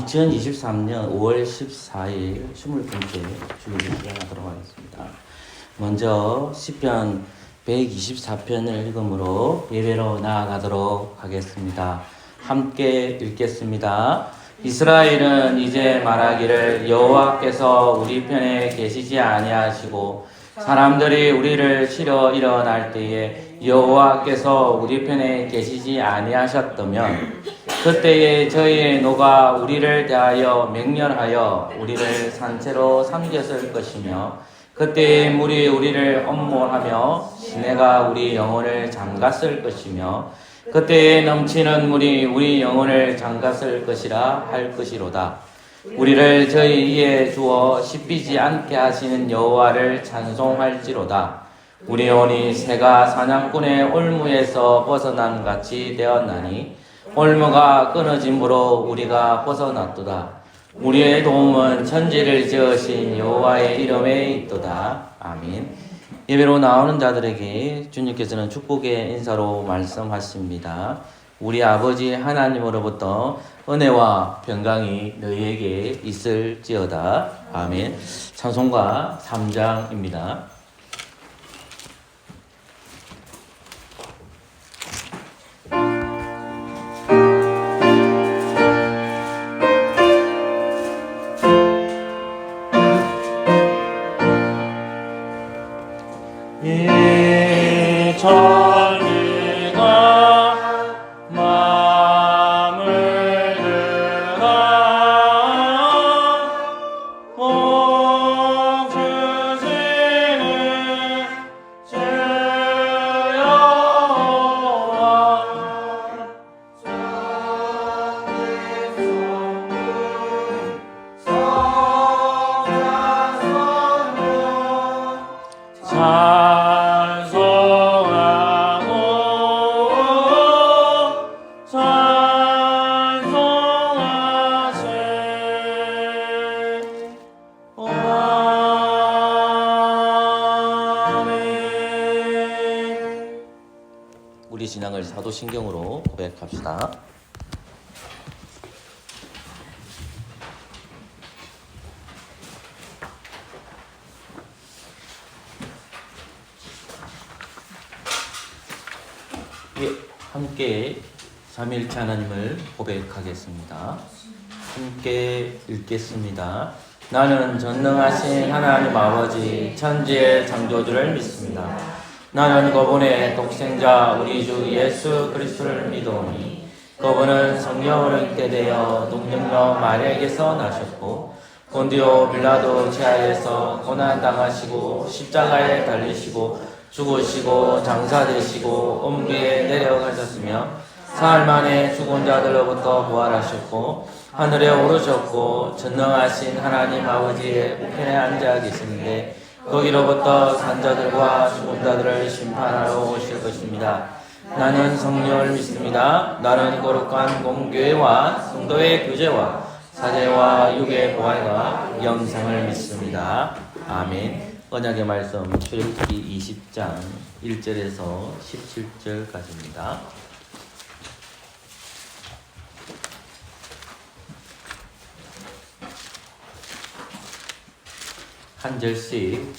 2023년 5월 14일 20번째 주일을 시작하도록 하겠습니다. 먼저 시편 124편을 읽음으로 예배로 나아가도록 하겠습니다. 함께 읽겠습니다. 이스라엘은 이제 말하기를 여호와께서 우리 편에 계시지 아니하시고 사람들이 우리를 치러 일어날 때에 여호와께서 우리 편에 계시지 아니하셨다면 그때에 저희의 노가 우리를 대하여 맹렬하여 우리를 산채로 삼켰을 것이며 그때에 물이 우리를 엄몰하며 시내가 우리 영혼을 잠갔을 것이며 그때에 넘치는 물이 우리 영혼을 잠갔을 것이라 할 것이로다. 우리를 저희 위에 주어 씹히지 않게 하시는 여호와를 찬송할지로다. 우리 영혼이 새가 사냥꾼의 올무에서 벗어난 같이 되었나니 올무가 끊어짐으로 우리가 벗어났도다. 우리의 도움은 천지를 지으신 여호와의 이름에 있도다. 아멘. 예배로 나오는 자들에게 주님께서는 축복의 인사로 말씀하십니다. 우리 아버지 하나님으로부터 은혜와 평강이 너희에게 있을지어다. 아멘. 찬송가 3장입니다. 우리 신앙을 사도신경으로 고백합시다. 예, 함께 삼위일체 하나님을 고백하겠습니다. 함께 읽겠습니다. 나는 전능하신 하나님 아버지 천지의 창조주를 믿습니다. 나는 그분의 독생자 우리 주 예수 그리스도를 믿오니 그분은 성령으로 있게 되어 동정녀 마리아에게서 나셨고 본디오 빌라도 제하에서 고난당하시고 십자가에 달리시고 죽으시고 장사되시고 엄비에 내려가셨으며 사흘 만에 죽은 자들로부터 부활하셨고 하늘에 오르셨고 전능하신 하나님 아버지의 우편에 앉아 계시는데 거기로부터 산자들과 죽은 자들을 심판하러 오실 것입니다. 나는 성령을 믿습니다. 나는 거룩한 공교회와 성도의 교제와 사제와 육의 부활과 영생을 믿습니다. 아멘. 언약의 말씀 출애굽기 20장 1절에서 17절까지입니다. 한 절씩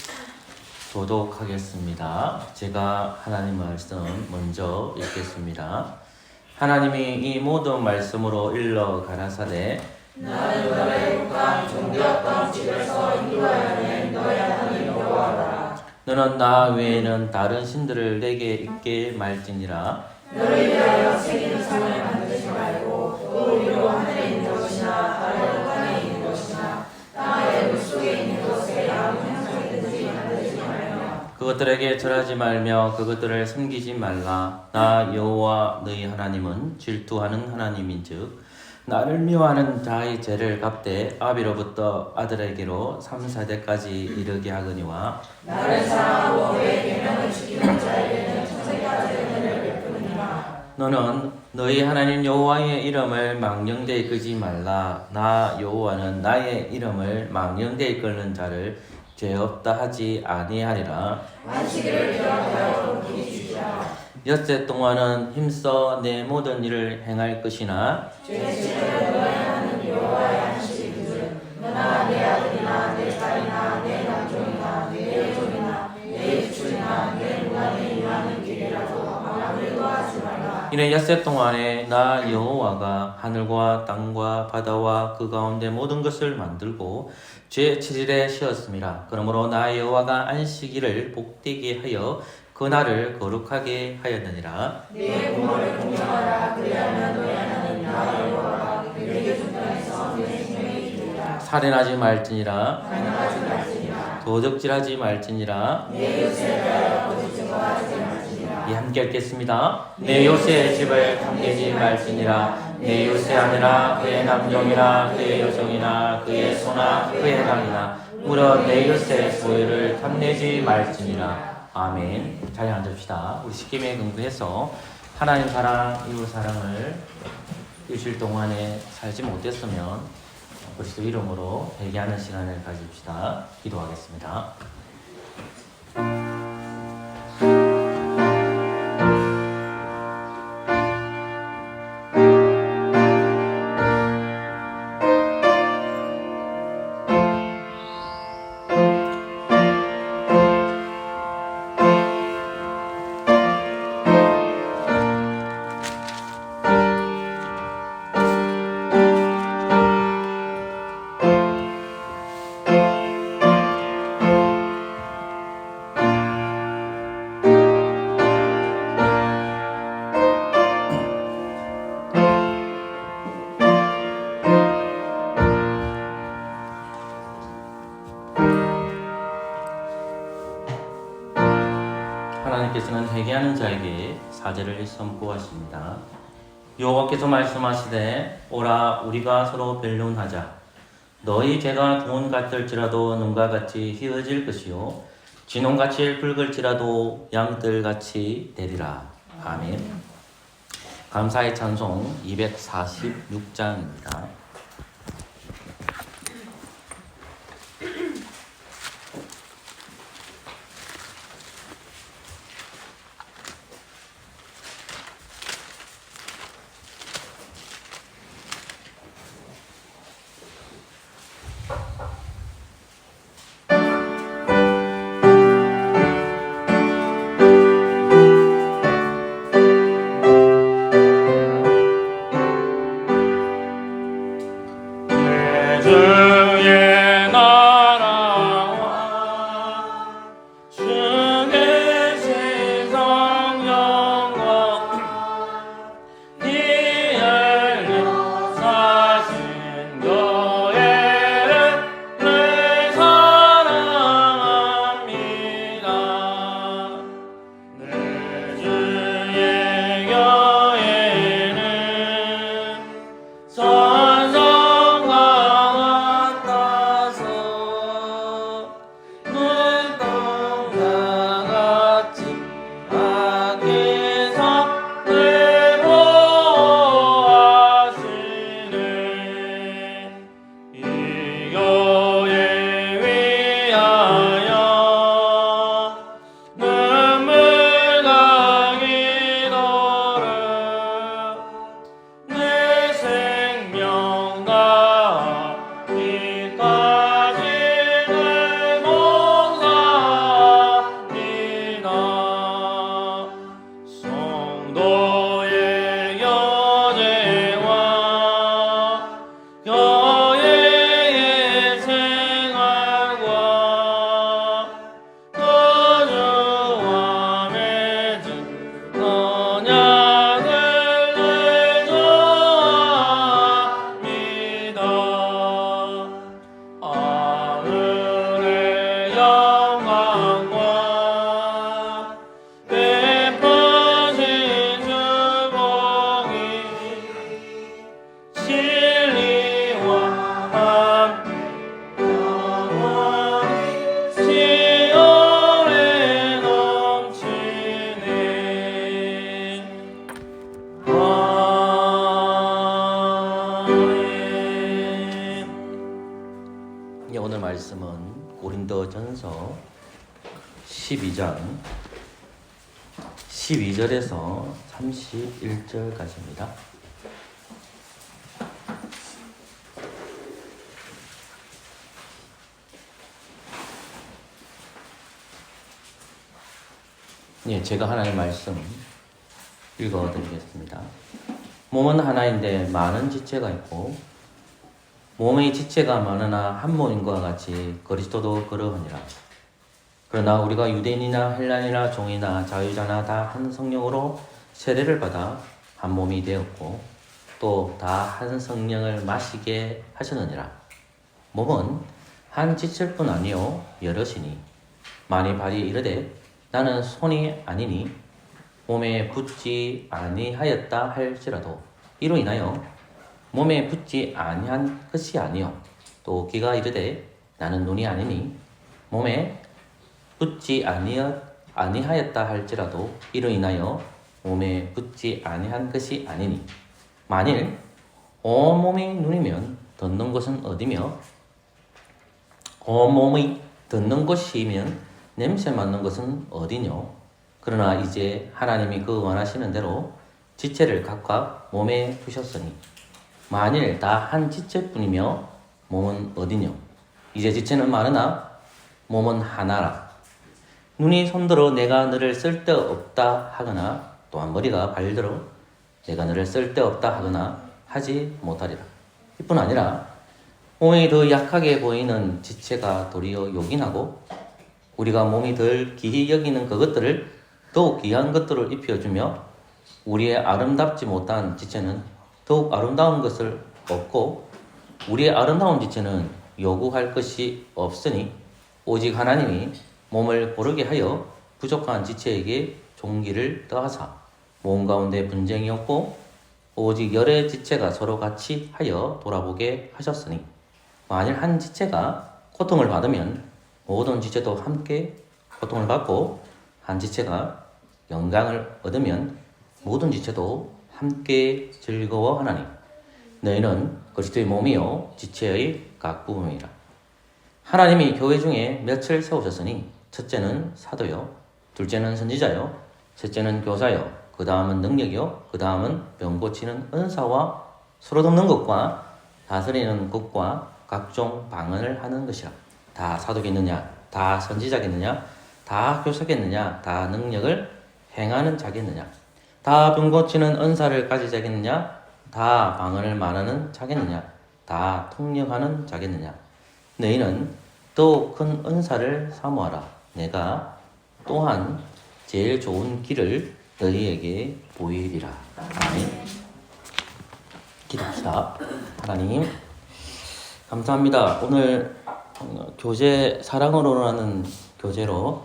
도독하겠습니다. 제가 하나님 말씀 먼저 읽겠습니다. 하나님이 이 모든 말씀으로 일러 가라사대 나는 너의 국한 종되었던 집에서 인도하여 낸 너의 하나님 여호와라. 너는 나 외에는 다른 신들을 내게 있게 말지니라. 너를 위하여 새기는 상을 만들지 말고 또 위로 하늘에 있는 것이나 아래로 땅에 있는 것이나 땅의 물속에 있는 것에 아무 형상이든지 만들지 말며 그것들에게 절하지 말며 그것들을 섬기지 말라. 나 여호와 너희 하나님은 질투하는 하나님인즉 나를 미워하는 자의 죄를 갚되 아비로부터 아들에게로 3, 4대까지 이르게 하거니와 나를 사랑하고 내 계명을 지키는 자에게는 천세까지 은혜를 베푸느니라. 너는 너희 하나님 여호와의 이름을 망령되이 끌지 말라. 나 여호와는 나의 이름을 망령되이 끌는 자를 죄 없다 하지 아니하리라. 안식일을 기억하여 복이 주시라. 엿새 동안은 힘써 내 모든 일을 행할 것이나 죄지을 너의 하나님 여호와의 그러나 내 아들이나 내 딸이나 내 남종이나 내 종이나 내 주축이나 내 누가 내 일하는 길이라도 아무도 의도하지 말라. 이는 엿새 동안에 나 여호와가 하늘과 땅과 바다와 그 가운데 모든 것을 만들고 제7일에 쉬었습니다. 그러므로 나 여호와가 안식일을 복되게 하여 그날을 거룩하게 하였느니라. 내 부모를 공경하라. 그리하면 너희 하나님 나 여호와가 내게 준 땅에서 내 생명이 기르리라. 살인하지 말지니라. 가능하지 말지니라. 도적질하지 말지니라. 내 요새에 대하여 거짓 증거하지 말지니라. 이 함께 읽겠습니다. 내 요새의 집을 탐내지 말지니라. 내 요새 아니라 그의 남종이나 그의 여종이나 그의 소나 그의 당이나 무려 내 요새의 소유를 탐내지 말지니라. 아멘. 잘 앉읍시다. 우리 십계명에 근거해서 하나님 사랑, 이웃 사랑을 일주일 동안에 살지 못했으면 그리스도 이름으로 회개하는 시간을 가집시다. 기도하겠습니다. 하나님께서는 회개하는 자에게 사죄를 선포하십니다. 여호와께서 말씀하시되 오라 우리가 서로 변론하자. 너희 죄가 돈 같을지라도 눈과 같이 휘어질 것이요 진홍같이 붉을지라도 양털같이 되리라. 아멘. 감사의 찬송 246장입니다. 오늘 말씀은 고린도전서 12장 12절에서 31절까지입니다. 예, 제가 하나님의 말씀 읽어드리겠습니다. 몸은 하나인데 많은 지체가 있고 몸의 지체가 많으나 한 몸인 것과 같이 그리스도도 그러하니라. 그러나 우리가 유대인이나 헬라인이나 종이나 자유자나 다 한 성령으로 세례를 받아 한 몸이 되었고 또 다 한 성령을 마시게 하셨느니라. 몸은 한 지체일 뿐 아니요 여럿이니 만일 발이 이르되 나는 손이 아니니 몸에 붙지 아니하였다 할지라도 이로 인하여 몸에 붙지 아니한 것이 아니요 또 귀가 이르되 나는 눈이 아니니 몸에 붙지 아니하였다 할지라도 이로 인하여 몸에 붙지 아니한 것이 아니니 만일 온몸이 눈이면 듣는 것은 어디며 온몸이 듣는 것이면 냄새 맡는 것은 어디뇨. 그러나 이제 하나님이 그 원하시는 대로 지체를 각각 몸에 두셨으니 만일 다 한 지체뿐이며 몸은 어디뇨. 이제 지체는 많으나 몸은 하나라. 눈이 손들어 내가 너를 쓸데없다 하거나 또한 머리가 발들어 내가 너를 쓸데없다 하거나 하지 못하리라. 이뿐 아니라 몸이 더 약하게 보이는 지체가 도리어 요긴하고 우리가 몸이 덜 귀히 여기는 그것들을 더욱 귀한 것들을 입혀주며 우리의 아름답지 못한 지체는 더욱 아름다운 것을 얻고 우리의 아름다운 지체는 요구할 것이 없으니 오직 하나님이 몸을 고르게 하여 부족한 지체에게 종기를 더하사 몸 가운데 분쟁이 없고 오직 열의 지체가 서로 같이 하여 돌아보게 하셨으니 만일 한 지체가 고통을 받으면 모든 지체도 함께 고통을 받고 한 지체가 영광을 얻으면 모든 지체도 함께 즐거워하나니 너희는 그리스도의 몸이요 지체의 각 부분이라. 하나님이 교회 중에 몇을 세우셨으니 첫째는 사도요 둘째는 선지자요 셋째는 교사요 그 다음은 능력이요 그 다음은 병 고치는 은사와 서로 돕는 것과 다스리는 것과 각종 방언을 하는 것이라. 다 사도겠느냐 다 선지자겠느냐 다 교사겠느냐 다 능력을 행하는 자겠느냐 다 병 고치는 은사를 가지자겠느냐 다 방언을 말하는 자겠느냐 다 통역하는 자겠느냐. 너희는 또 큰 은사를 사모하라. 내가 또한 제일 좋은 길을 너희에게 보이리라. 아멘. 기도합시다. 하나님 감사합니다. 오늘 교제 사랑으로라는 교제로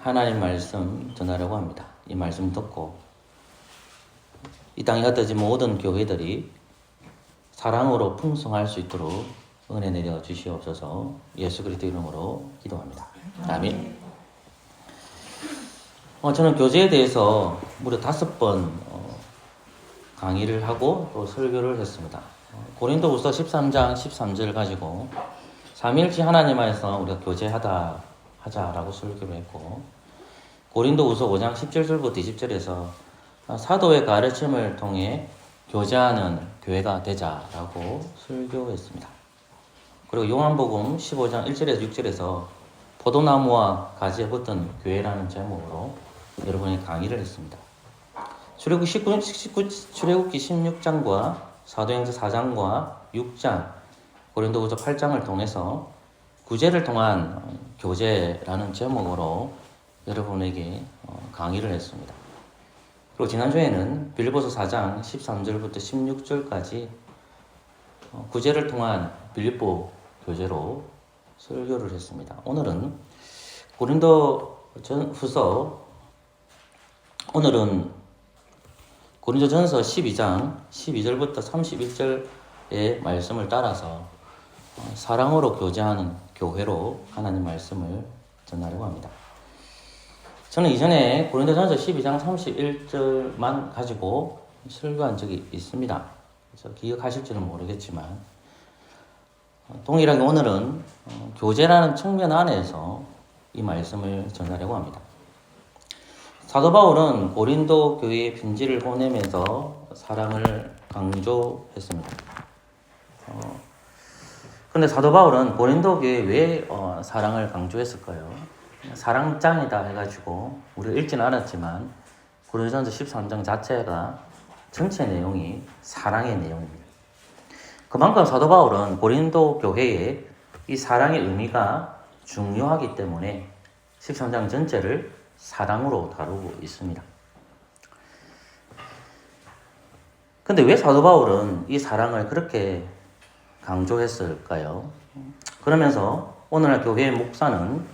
하나님 말씀 전하려고 합니다. 이 말씀 듣고 이 땅에 흩어진 모든 교회들이 사랑으로 풍성할 수 있도록 은혜 내려 주시옵소서. 예수 그리스도 이름으로 기도합니다. 아멘. 저는 교제에 대해서 무려 5번 강의를 하고 또 설교를 했습니다. 고린도후서 13장 13절 가지고 삼위일체 하나님 안에서 우리가 하자라고 설교를 했고 고린도후서 5장 17절부터 20절에서 사도의 가르침을 통해 교제하는 교회가 되자라고 설교했습니다. 그리고 요한복음 15장 1절에서 6절에서 포도나무와 가지에 붙은 교회라는 제목으로 여러분이 강의를 했습니다. 출애굽기 16장과 사도행전 4장과 6장, 고린도후서 8장을 통해서 구제를 통한 교제라는 제목으로 여러분에게 강의를 했습니다. 그리고 지난주에는 빌립보서 4장 13절부터 16절까지 구제를 통한 빌립보 교제로 설교를 했습니다. 오늘은 고린도전서 12장 12절부터 31절의 말씀을 따라서 사랑으로 교제하는 교회로 하나님 말씀을 전하려고 합니다. 저는 이전에 고린도전서 12장 31절만 가지고 설교한 적이 있습니다. 그래서 기억하실지는 모르겠지만 동일하게 오늘은 교제라는 측면 안에서 이 말씀을 전하려고 합니다. 사도 바울은 고린도 교회에 편지를 보내면서 사랑을 강조했습니다. 그런데 사도 바울은 고린도 교회에 왜 사랑을 강조했을까요? 사랑장이다 해가지고 우리가 읽지는 않았지만 고린도전서 13장 자체가 전체 내용이 사랑의 내용입니다. 그만큼 사도 바울은 고린도 교회에 이 사랑의 의미가 중요하기 때문에 13장 전체를 사랑으로 다루고 있습니다. 근데 왜 사도 바울은 이 사랑을 그렇게 강조했을까요? 그러면서 오늘날 교회의 목사는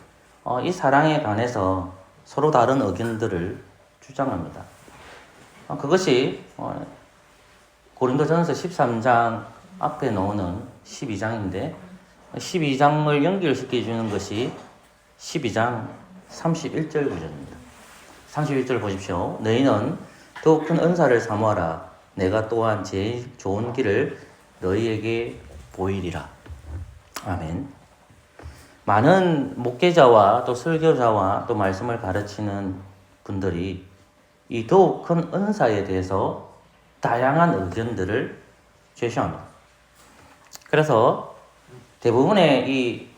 이 사랑에 관해서 서로 다른 의견들을 주장합니다. 그것이 고린도전서 13장 앞에 나오는 12장인데 12장을 연결시켜주는 것이 12장 31절 구절입니다. 31절 보십시오. 너희는 더욱 큰 은사를 사모하라. 내가 또한 제일 좋은 길을 너희에게 보이리라. 아멘. 많은 목회자와 또 설교자와 또 말씀을 가르치는 분들이 이 더욱 큰 은사에 대해서 다양한 의견들을 제시합니다. 그래서 대부분의 이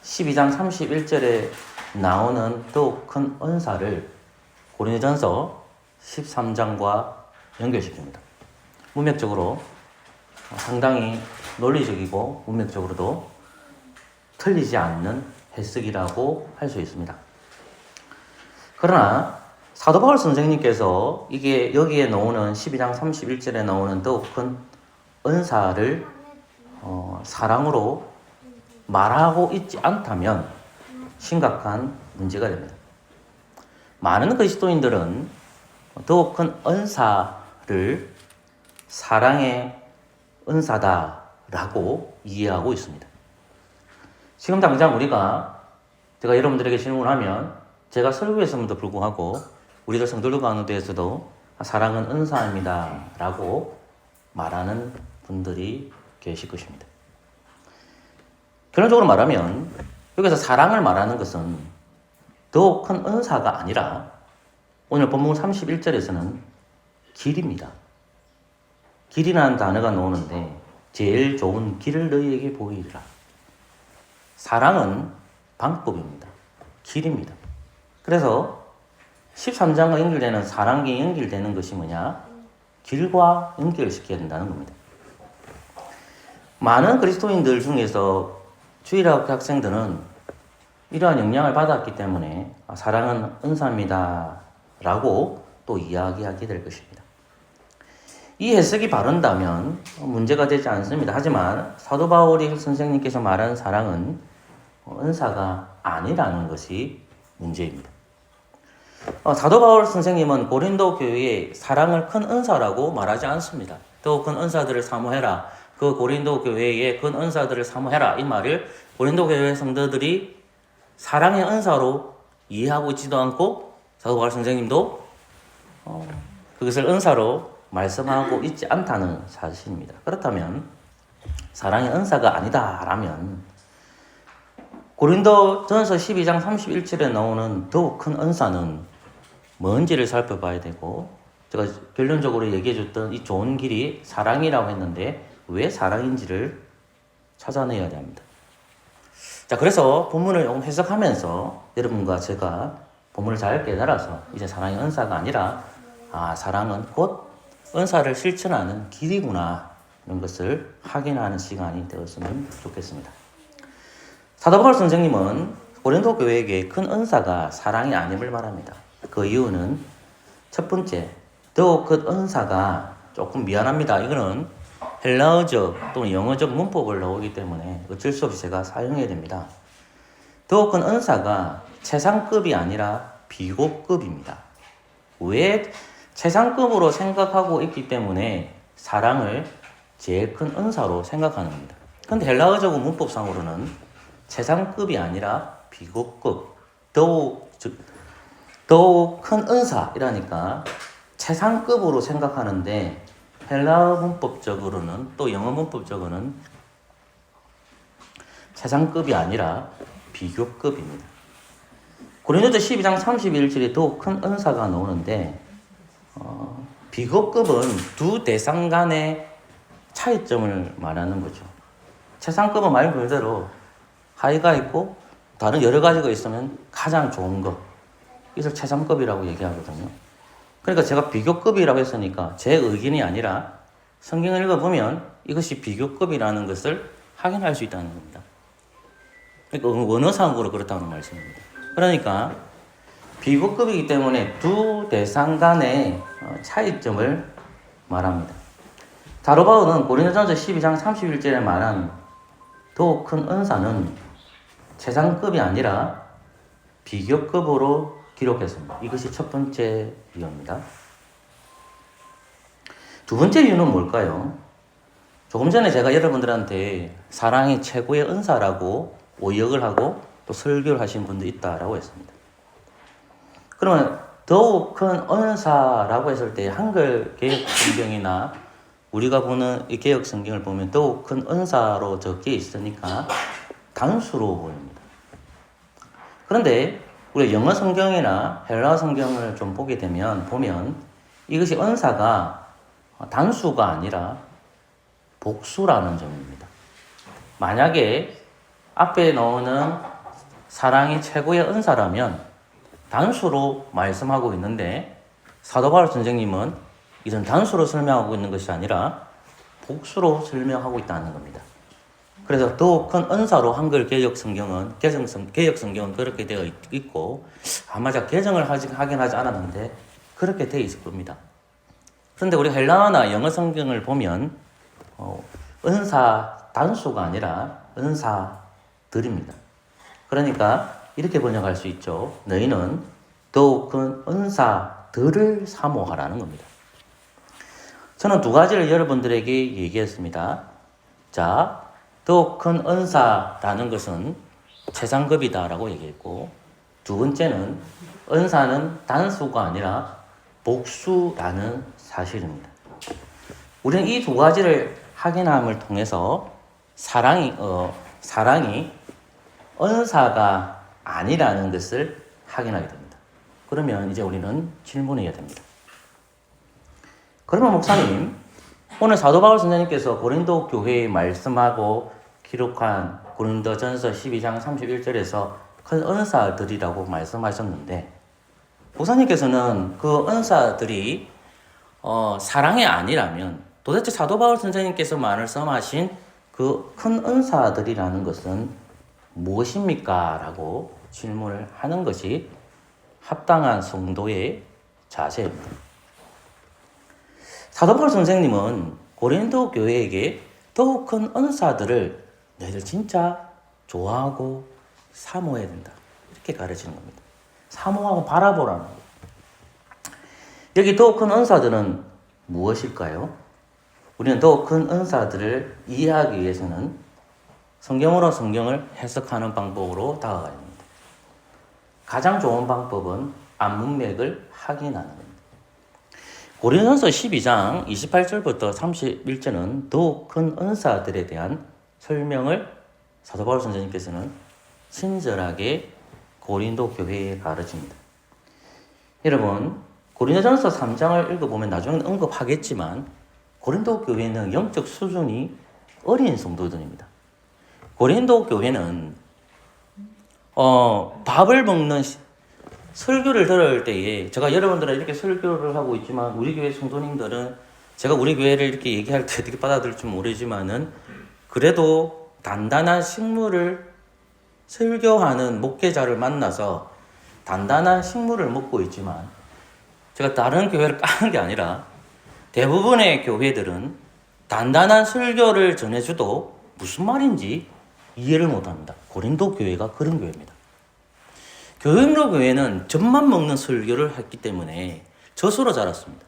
12장 31절에 나오는 더욱 큰 은사를 고린도전서 13장과 연결시킵니다. 문맥적으로 상당히 논리적이고 문맥적으로도 틀리지 않는 해석이라고 할 수 있습니다. 그러나 사도 바울 선생님께서 이게 여기에 나오는 12장 31절에 나오는 더욱 큰 은사를 사랑으로 말하고 있지 않다면 심각한 문제가 됩니다. 많은 그리스도인들은 더욱 큰 은사를 사랑의 은사다라고 이해하고 있습니다. 지금 당장 제가 여러분들에게 질문하면 제가 설교했음에도 불구하고 우리들 성도들 가운데에서도 사랑은 은사입니다 라고 말하는 분들이 계실 것입니다. 결론적으로 말하면 여기서 사랑을 말하는 것은 더욱 큰 은사가 아니라 오늘 본문 31절에서는 길입니다. 길이라는 단어가 나오는데 제일 좋은 길을 너희에게 보이리라. 사랑은 방법입니다. 길입니다. 그래서 13장과 연결되는 사랑에 연결되는 것이 뭐냐? 길과 연결시켜야 된다는 겁니다. 많은 그리스도인들 중에서 주일학교 학생들은 이러한 영향을 받았기 때문에 사랑은 은사입니다 라고 또 이야기하게 될 것입니다. 이 해석이 바른다면 문제가 되지 않습니다. 하지만 사도 바울이 선생님께서 말하는 사랑은 은사가 아니라는 것이 문제입니다. 사도 바울 선생님은 고린도 교회에 사랑을 큰 은사라고 말하지 않습니다. 더 큰 은사들을 사모해라. 그 고린도 교회의 큰 은사들을 사모해라. 이 말을 고린도 교회 성도들이 사랑의 은사로 이해하고 있지도 않고 사도 바울 선생님도 그것을 은사로 말씀하고 있지 않다는 사실입니다. 그렇다면 사랑의 은사가 아니다라면 고린도전서 12장 31절에 나오는 더욱 큰 은사는 뭔지를 살펴봐야 되고 제가 결론적으로 얘기해줬던 이 좋은 길이 사랑이라고 했는데 왜 사랑인지를 찾아내야 됩니다. 자, 그래서 본문을 조금 해석하면서 여러분과 제가 본문을 잘 깨달아서 이제 사랑의 은사가 아니라 사랑은 곧 은사를 실천하는 길이구나 이런 것을 확인하는 시간이 되었으면 좋겠습니다. 사도 바울 선생님은 고린도 교회에게 큰 은사가 사랑이 아님을 말합니다. 그 이유는 첫 번째, 더욱 큰 은사가 조금 미안합니다. 이거는 헬라어적 또는 영어적 문법을 나오기 때문에 어쩔 수 없이 제가 사용해야 됩니다. 더욱 큰 은사가 최상급이 아니라 비고급입니다. 왜 최상급으로 생각하고 있기 때문에 사랑을 제일 큰 은사로 생각하는 겁니다. 그런데 헬라어적 문법상으로는 최상급이 아니라 비고급, 더욱 큰 은사이라니까 최상급으로 생각하는데 헬라어 문법적으로는 또 영어 문법적으로는 최상급이 아니라 비교급입니다. 고린도서 12장 31절에 더욱 큰 은사가 나오는데 비교급은 두 대상 간의 차이점을 말하는 거죠. 최상급은 말 그대로 하이가 있고 다른 여러 가지가 있으면 가장 좋은 거. 이것을 최상급이라고 얘기하거든요. 그러니까 제가 비교급이라고 했으니까 제 의견이 아니라 성경을 읽어보면 이것이 비교급이라는 것을 확인할 수 있다는 겁니다. 그러니까 원어상으로 그렇다는 말씀입니다. 그러니까 비교급이기 때문에 두 대상 간의 차이점을 말합니다. 사도 바울은 고린도전서 12장 31절에 말한 더욱 큰 은사는 최상급이 아니라 비교급으로 기록했습니다. 이것이 첫 번째 이유입니다. 두 번째 이유는 뭘까요? 조금 전에 제가 여러분들한테 사랑이 최고의 은사라고 오역을 하고 또 설교를 하신 분도 있다라고 했습니다. 그러면 더욱 큰 은사라고 했을 때 한글 개역 성경이나 우리가 보는 이 개역 성경을 보면 더욱 큰 은사로 적혀 있으니까 단수로 보입니다. 그런데 우리 영어 성경이나 헬라어 성경을 좀 보게 되면 이것이 은사가 단수가 아니라 복수라는 점입니다. 만약에 앞에 나오는 사랑이 최고의 은사라면 단수로 말씀하고 있는데 사도 바울 선생님은 이런 단수로 설명하고 있는 것이 아니라 복수로 설명하고 있다는 겁니다. 그래서 더욱 큰 은사로 한글 개역 성경은 개역 성경은 그렇게 되어 있고 아마 제가 개정을 하긴 하지 않았는데 그렇게 되어 있을 겁니다. 그런데 우리 헬라어나 영어 성경을 보면 은사 단수가 아니라 은사들입니다. 그러니까 이렇게 번역할 수 있죠. 너희는 더욱 큰 은사들을 사모하라는 겁니다. 저는 두 가지를 여러분들에게 얘기했습니다. 자, 더욱 큰 은사라는 것은 최상급이다라고 얘기했고, 두 번째는 은사는 단수가 아니라 복수라는 사실입니다. 우리는 이 두 가지를 확인함을 통해서 사랑이 은사가 아니라는 것을 확인하게 됩니다. 그러면 이제 우리는 질문해야 됩니다. 그러면 목사님, 오늘 사도 바울 선생님께서 고린도 교회에 말씀하고 기록한 고린도전서 12장 31절에서 큰 은사들이라고 말씀하셨는데 목사님께서는 그 은사들이 사랑이 아니라면 도대체 사도 바울 선생님께서 말씀하신 그 큰 은사들이라는 것은 무엇입니까? 라고 질문을 하는 것이 합당한 성도의 자세입니다. 사도 바울 선생님은 고린도 교회에게 더욱 큰 은사들을 너희들 진짜 좋아하고 사모해야 된다. 이렇게 가르치는 겁니다. 사모하고 바라보라는 거예요. 여기 더욱 큰 은사들은 무엇일까요? 우리는 더욱 큰 은사들을 이해하기 위해서는 성경으로 성경을 해석하는 방법으로 다가가야 합니다. 가장 좋은 방법은 앞문맥을 확인하는 겁니다. 고린도전서 12장 28절부터 31절은 더욱 큰 은사들에 대한 설명을 사도 바울 선생님께서는 친절하게 고린도 교회에 가르칩니다. 여러분, 고린도전서 3장을 읽어보면 나중에 언급하겠지만 고린도 교회는 영적 수준이 어린 성도들입니다. 고린도 교회는 밥을 먹는 설교를 들을 때에 제가 여러분들은 이렇게 설교를 하고 있지만 우리 교회 성도님들은 제가 우리 교회를 이렇게 얘기할 때 어떻게 받아들일지 모르지만은 그래도 단단한 식물을 설교하는 목회자를 만나서 단단한 식물을 먹고 있지만 제가 다른 교회를 까는 게 아니라 대부분의 교회들은 단단한 설교를 전해줘도 무슨 말인지 이해를 못합니다. 고린도 교회가 그런 교회입니다. 고린도 교회는 젖만 먹는 설교를 했기 때문에 젖으로 자랐습니다.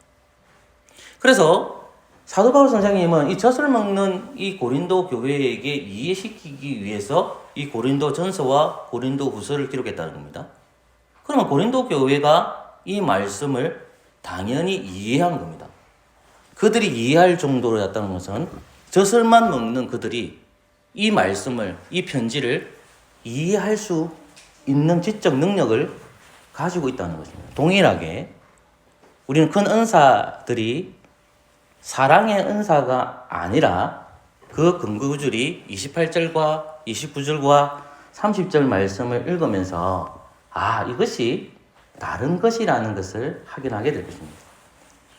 그래서 사도 바울 선생님은 이 젖을 먹는 이 고린도 교회에게 이해시키기 위해서 이 고린도 전서와 고린도 후서를 기록했다는 겁니다. 그러면 고린도 교회가 이 말씀을 당연히 이해한 겁니다. 그들이 이해할 정도로였다는 것은 젖을만 먹는 그들이 이 말씀을, 이 편지를 이해할 수 있는 지적 능력을 가지고 있다는 것입니다. 동일하게 우리는 큰 은사들이 사랑의 은사가 아니라 그 근거구절이 28절과 29절과 30절 말씀을 읽으면서 이것이 다른 것이라는 것을 확인하게 될 것입니다.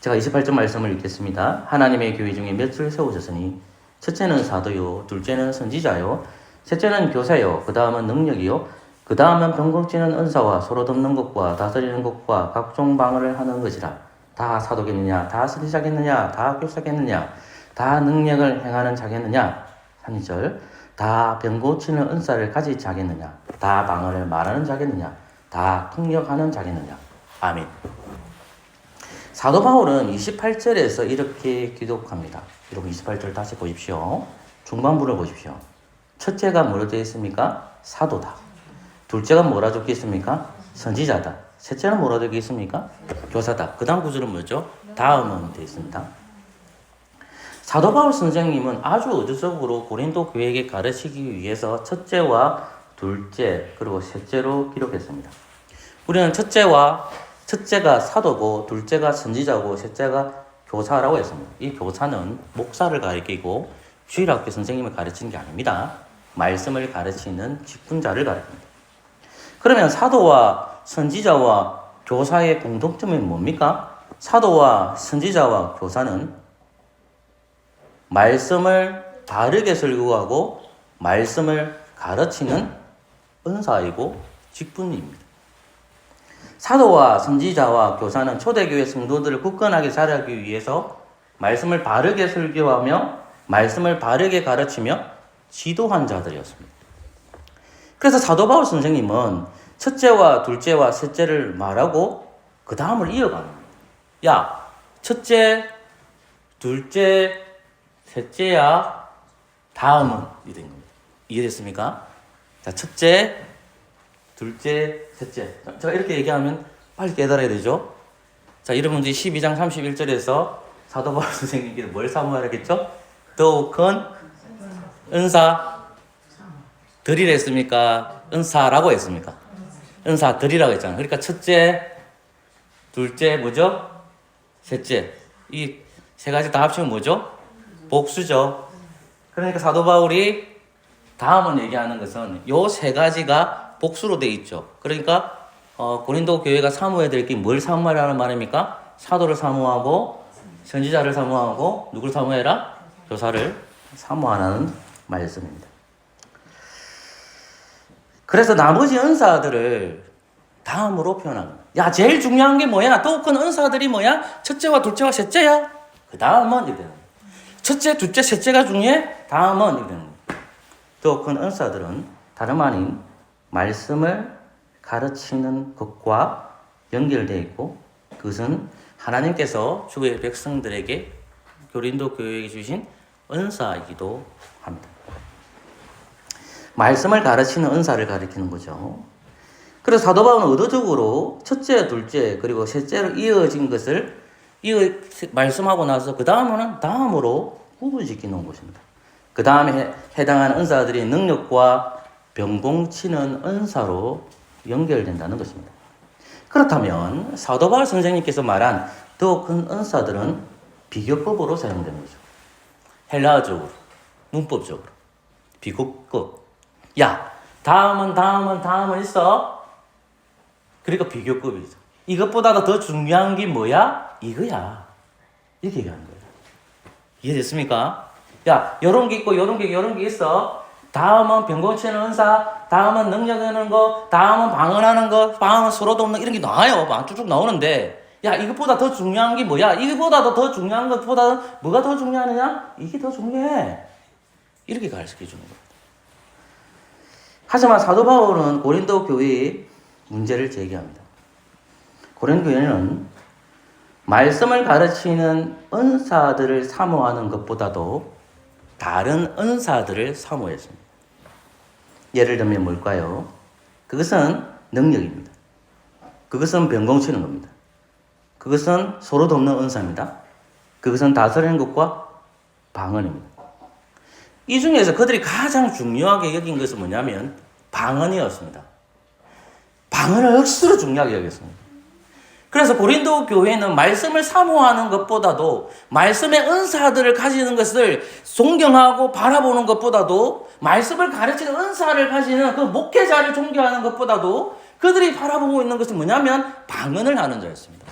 제가 28절 말씀을 읽겠습니다. 하나님의 교회 중에 몇을 세우셨으니 첫째는 사도요, 둘째는 선지자요, 셋째는 교사요, 그 다음은 능력이요, 그 다음은 병고치는 은사와 서로 돕는 것과 다스리는 것과 각종 방언을 하는 것이라. 다 사도겠느냐, 다 선지자겠느냐, 다 교사겠느냐, 다 능력을 행하는 자겠느냐. 3절 다 병고치는 은사를 가진 자겠느냐, 다 방언을 말하는 자겠느냐, 다 통역하는 자겠느냐. 아멘. 사도 바울은 28절에서 이렇게 기록합니다. 여러분 28절 다시 보십시오. 중반부를 보십시오. 첫째가 뭐로 되어 있습니까? 사도다. 둘째가 뭐라 적혀 있습니까? 선지자다. 셋째는 뭐라 적혀 있습니까? 교사다. 그 다음 구절은 뭐죠? 다음은 되어 있습니다. 사도 바울 선생님은 아주 의도적으로 고린도 교회에게 가르치기 위해서 첫째와 둘째 그리고 셋째로 기록했습니다. 우리는 첫째가 사도고 둘째가 선지자고 셋째가 교사라고 했습니다. 이 교사는 목사를 가리키고 주일학교 선생님을 가르치는 게 아닙니다. 말씀을 가르치는 직분자를 가르칩니다. 그러면 사도와 선지자와 교사의 공통점이 뭡니까? 사도와 선지자와 교사는 말씀을 바르게 설교하고 말씀을 가르치는 은사이고 직분입니다. 사도와 선지자와 교사는 초대교회 성도들을 굳건하게 자라기 위해서 말씀을 바르게 설교하며 말씀을 바르게 가르치며 지도한 자들이었습니다. 그래서 사도 바울 선생님은 첫째와 둘째와 셋째를 말하고 그 다음을 이어가는 거예요. 첫째, 둘째, 셋째야, 다음은 이런 겁니다. 이해됐습니까? 자, 첫째, 둘째, 셋째. 제가 이렇게 얘기하면 빨리 깨달아야 되죠? 자, 여러분들이 12장 31절에서 사도 바울 선생님께서 뭘 사모하라 했죠? 더욱 큰 은사 드리라 했습니까? 은사라고 했습니까? 은사 드리라고 했잖아요. 그러니까 첫째, 둘째, 뭐죠? 셋째. 이 세 가지 다 합치면 뭐죠? 복수죠. 그러니까 사도 바울이 다음은 얘기하는 것은 요 세 가지가 복수로 되어 있죠. 그러니까 고린도 교회가 사모해야 될 게 뭘 사모하라는 말입니까? 사도를 사모하고 선지자를 사모하고 누구를 사모해라? 교사를 사모하라는 말씀입니다. 그래서 나머지 은사들을 다음으로 표현합니다. 제일 중요한 게 뭐야? 또 큰 은사들이 뭐야? 첫째와 둘째와 셋째야. 그 다음은 이렇게 되는 거예요. 첫째, 둘째, 셋째가 중요해? 다음은 이렇게 되는 거예요. 또 큰 은사들은 다름 아닌 말씀을 가르치는 것과 연결되어 있고 그것은 하나님께서 주의 백성들에게 고린도 교회에게 주신 은사이기도 합니다. 말씀을 가르치는 은사를 가리키는 거죠. 그래서 사도 바울은 의도적으로 첫째, 둘째 그리고 셋째로 이어진 것을 말씀하고 나서 그 다음으로 구분시켜 놓은 것입니다. 그 다음에 해당하는 은사들이 능력과 병공치는 은사로 연결된다는 것입니다. 그렇다면 사도 바울 선생님께서 말한 더 큰 은사들은 비교법으로 사용되는 거죠. 헬라어적으로, 문법적으로, 비교법. 다음은 있어. 그러니까 비교법이죠. 이것보다 더 중요한 게 뭐야? 이거야. 이렇게 얘기하는 거예요. 이해됐습니까? 요런 게 있고, 요런 게 있어. 다음은 병고치는 은사, 다음은 능력하는 거, 다음은 방언하는 거, 다음은 서로 돕는 이런 게 나와요. 쭉쭉 나오는데, 이것보다 더 중요한 게 뭐야? 이거보다 더 중요한 것보다 뭐가 더 중요하느냐? 이게 더 중요해. 이렇게 가르쳐 주는 거예요. 하지만 사도 바울은 고린도 교회에 문제를 제기합니다. 고린도 교회는 말씀을 가르치는 은사들을 사모하는 것보다도 다른 은사들을 사모했습니다. 예를 들면 뭘까요? 그것은 능력입니다. 그것은 병공치는 겁니다. 그것은 서로 돕는 은사입니다. 그것은 다스리는 것과 방언입니다. 이 중에서 그들이 가장 중요하게 여긴 것은 뭐냐면 방언이었습니다. 방언을 억수로 중요하게 여겼습니다. 그래서 고린도 교회는 말씀을 사모하는 것보다도 말씀의 은사들을 가지는 것을 존경하고 바라보는 것보다도 말씀을 가르치는 은사를 가지는 그 목회자를 존경하는 것보다도 그들이 바라보고 있는 것은 뭐냐면 방언을 하는 자였습니다.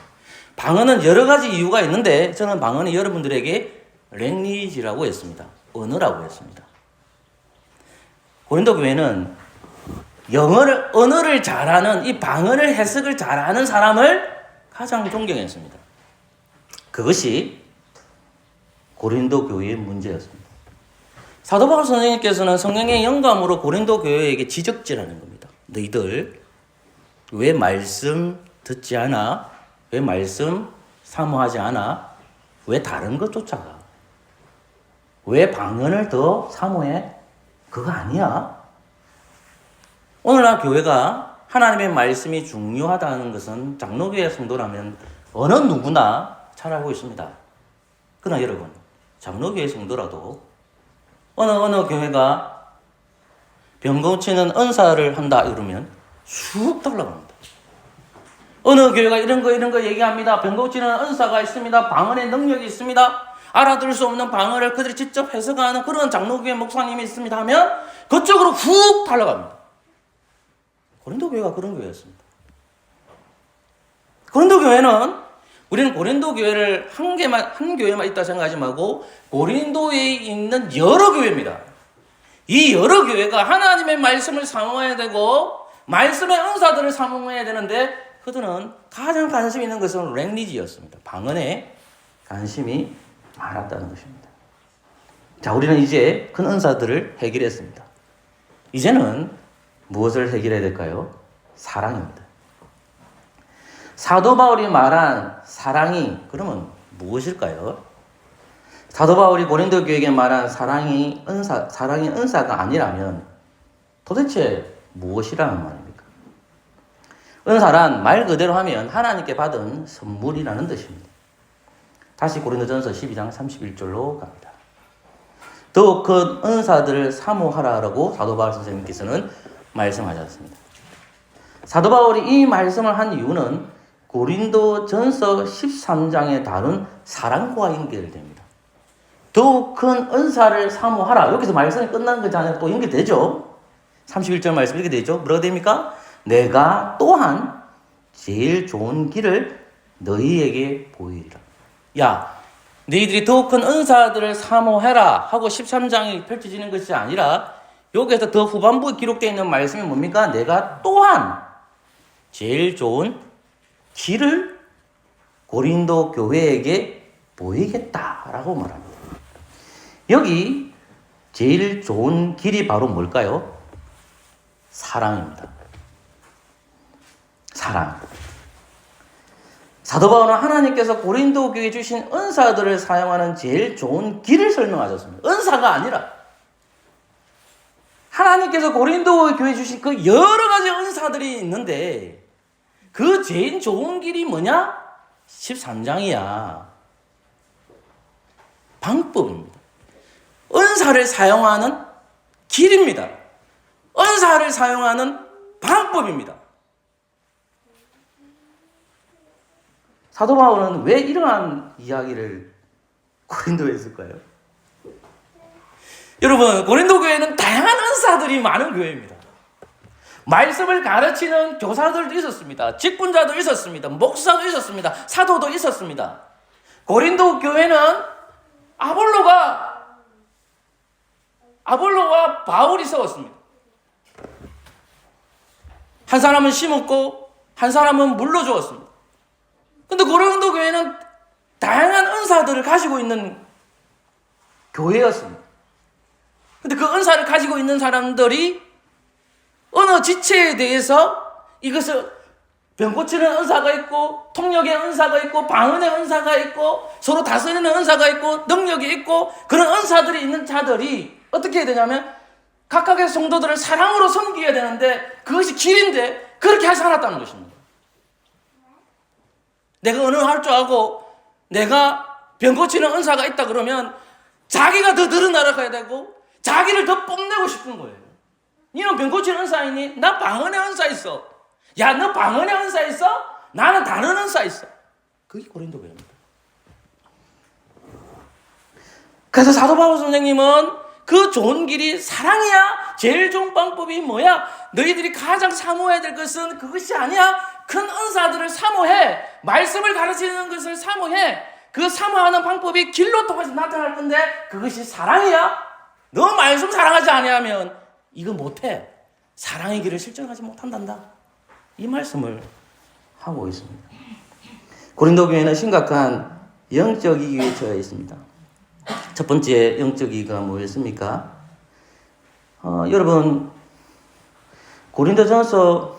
방언은 여러 가지 이유가 있는데 저는 방언이 여러분들에게 랭귀지라고 했습니다. 언어라고 했습니다. 고린도 교회는 언어를 잘하는 이 방언을 해석을 잘하는 사람을 가장 존경했습니다. 그것이 고린도 교회의 문제였습니다. 사도 바울 선생님께서는 성령의 영감으로 고린도 교회에게 지적질하는 겁니다. 너희들 왜 말씀 듣지 않아? 왜 말씀 사모하지 않아? 왜 다른 것 쫓아가? 왜 방언을 더 사모해? 그거 아니야. 오늘날 교회가 하나님의 말씀이 중요하다는 것은 장로교회 성도라면 어느 누구나 잘 알고 있습니다. 그러나 여러분, 장로교회 성도라도 어느 교회가 병 고치는 은사를 한다 이러면 쑥 달라갑니다. 어느 교회가 이런 거 얘기합니다. 병 고치는 은사가 있습니다. 방언의 능력이 있습니다. 알아들을 수 없는 방언을 그들이 직접 해석하는 그런 장로교회 목사님이 있습니다 하면 그쪽으로 훅 달려갑니다. 고린도 교회가 그런 교회였습니다. 고린도 교회는 우리는 고린도 교회를 한 교회만 있다 생각하지 말고 고린도에 있는 여러 교회입니다. 이 여러 교회가 하나님의 말씀을 사모해야 되고 말씀의 은사들을 사모해야 되는데 그들은 가장 관심 있는 것은 랭귀지였습니다. 방언에 관심이 많았다는 것입니다. 자, 우리는 이제 큰 은사들을 해결했습니다. 이제는 무엇을 해결해야 될까요? 사랑입니다. 사도 바울이 말한 사랑이 그러면 무엇일까요? 사도 바울이 고린도 교회에게 말한 사랑이 은사가 아니라면 도대체 무엇이라는 말입니까? 은사란 말 그대로 하면 하나님께 받은 선물이라는 뜻입니다. 다시 고린도전서 12장 31절로 갑니다. 더욱 큰 은사들을 사모하라라고 사도 바울 선생님께서는 말씀하셨습니다. 사도 바울이 이 말씀을 한 이유는 고린도전서 13장에 다룬 사랑과 연결됩니다. 더욱 큰 은사를 사모하라. 여기서 말씀이 끝난 거잖아요. 또 연결되죠. 31절 말씀 이렇게 되죠. 뭐라고 됩니까? 내가 또한 제일 좋은 길을 너희에게 보이리라. 야, 너희들이 더욱 큰 은사들을 사모해라 하고 13장이 펼쳐지는 것이 아니라 여기에서 더 후반부에 기록되어 있는 말씀이 뭡니까? 내가 또한 제일 좋은 길을 고린도 교회에게 보이겠다라고 말합니다. 여기 제일 좋은 길이 바로 뭘까요? 사랑입니다. 사랑. 사도 바울은 하나님께서 고린도 교회에 주신 은사들을 사용하는 제일 좋은 길을 설명하셨습니다. 은사가 아니라 하나님께서 고린도 교회에 주신 그 여러 가지 은사들이 있는데 그 제일 좋은 길이 뭐냐? 13장이야. 방법입니다. 은사를 사용하는 길입니다. 은사를 사용하는 방법입니다. 사도 바울은 왜 이러한 이야기를 고린도에 했을까요? 여러분, 고린도 교회는 다양한 은사들이 많은 교회입니다. 말씀을 가르치는 교사들도 있었습니다. 직분자도 있었습니다. 목사도 있었습니다. 사도도 있었습니다. 고린도 교회는 아볼로와 바울이 세웠습니다. 한 사람은 심었고 한 사람은 물러주었습니다. 근데 고린도 교회는 다양한 은사들을 가지고 있는 교회였습니다. 근데 그 은사를 가지고 있는 사람들이 어느 지체에 대해서 이것을 병 고치는 은사가 있고 통역의 은사가 있고 방언의 은사가 있고 서로 다스리는 은사가 있고 능력이 있고 그런 은사들이 있는 자들이 어떻게 해야 되냐면 각각의 성도들을 사랑으로 섬겨야 되는데 그것이 길인데 그렇게 하지 않았다는 것입니다. 내가 언어를 할 줄 알고 내가 병 고치는 은사가 있다 그러면 자기가 더 늘어나가야 되고 자기를 더 뽐내고 싶은 거예요. 너는 병 고치는 은사 있니? 나 방언의 은사 있어. 야, 너 방언의 은사 있어? 나는 다른 은사 있어. 그게 고린도 교회입니다. 그래서 사도 바울 선생님은 그 좋은 길이 사랑이야. 제일 좋은 방법이 뭐야? 너희들이 가장 사모해야 될 것은 그것이 아니야. 큰 은사들을 사모해. 말씀을 가르치는 것을 사모해. 그 사모하는 방법이 길로 통해서 나타날 건데 그것이 사랑이야. 너 말씀 사랑하지 아니하면 이거 못해. 사랑의 길을 실천하지 못한단다. 이 말씀을 하고 있습니다. 고린도 교회는 심각한 영적 위기에 처해 있습니다. 첫 번째 영적 위기가 뭐였습니까? 여러분 고린도전서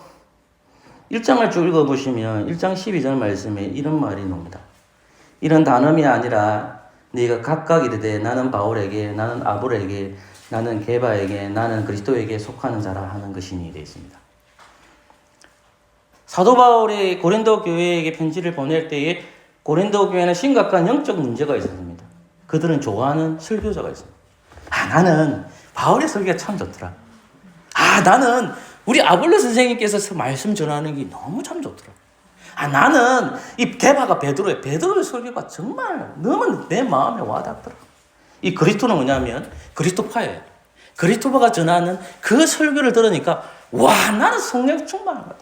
1장을 쭉 읽어보시면 1장 12절 말씀에 이런 말이 나옵니다. 이런 단음이 아니라 네가 각각 이르되 나는 바울에게, 나는 아볼에게, 나는 게바에게, 나는 그리스도에게 속하는 자라 하는 것이니 되어 있습니다. 사도 바울이 고린도 교회에게 편지를 보낼 때에 고린도 교회는 심각한 영적 문제가 있었습니다. 그들은 좋아하는 설교자가 있습니다. 나는 바울의 설교가 참 좋더라. 나는 우리 아볼로 선생님께서 말씀 전하는 게 너무 참 좋더라. 나는 이 게바가 베드로예요. 베드로의 설교가 정말 너무 내 마음에 와닿더라. 이 그리스도는 뭐냐면 그리스도파예요. 그리스도파가 전하는 그 설교를 들으니까 나는 성령 충만한 거다.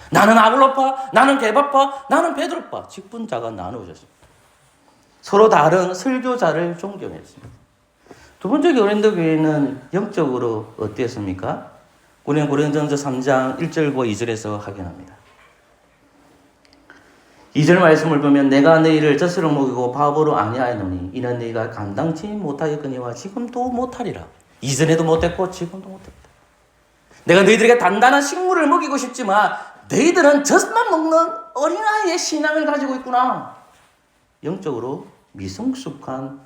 나는 아볼로파, 나는 게바파, 나는 베드로파. 직분자가 나누어졌습니다. 서로 다른 설교자를 존경했습니다. 두 번째 고린도 교회는 영적으로 어땠습니까? 우리는 고린도전서 3장 1절과 2절에서 확인합니다. 2절 말씀을 보면 내가 너희를 젖으로 먹이고 밥으로 아니하노니 이는 너희가 감당치 못하였거니와 지금도 못하리라. 이전에도 못했고 지금도 못합니다. 내가 너희들에게 단단한 식물을 먹이고 싶지만 너희들은 젖만 먹는 어린아이의 신앙을 가지고 있구나. 영적으로 미성숙한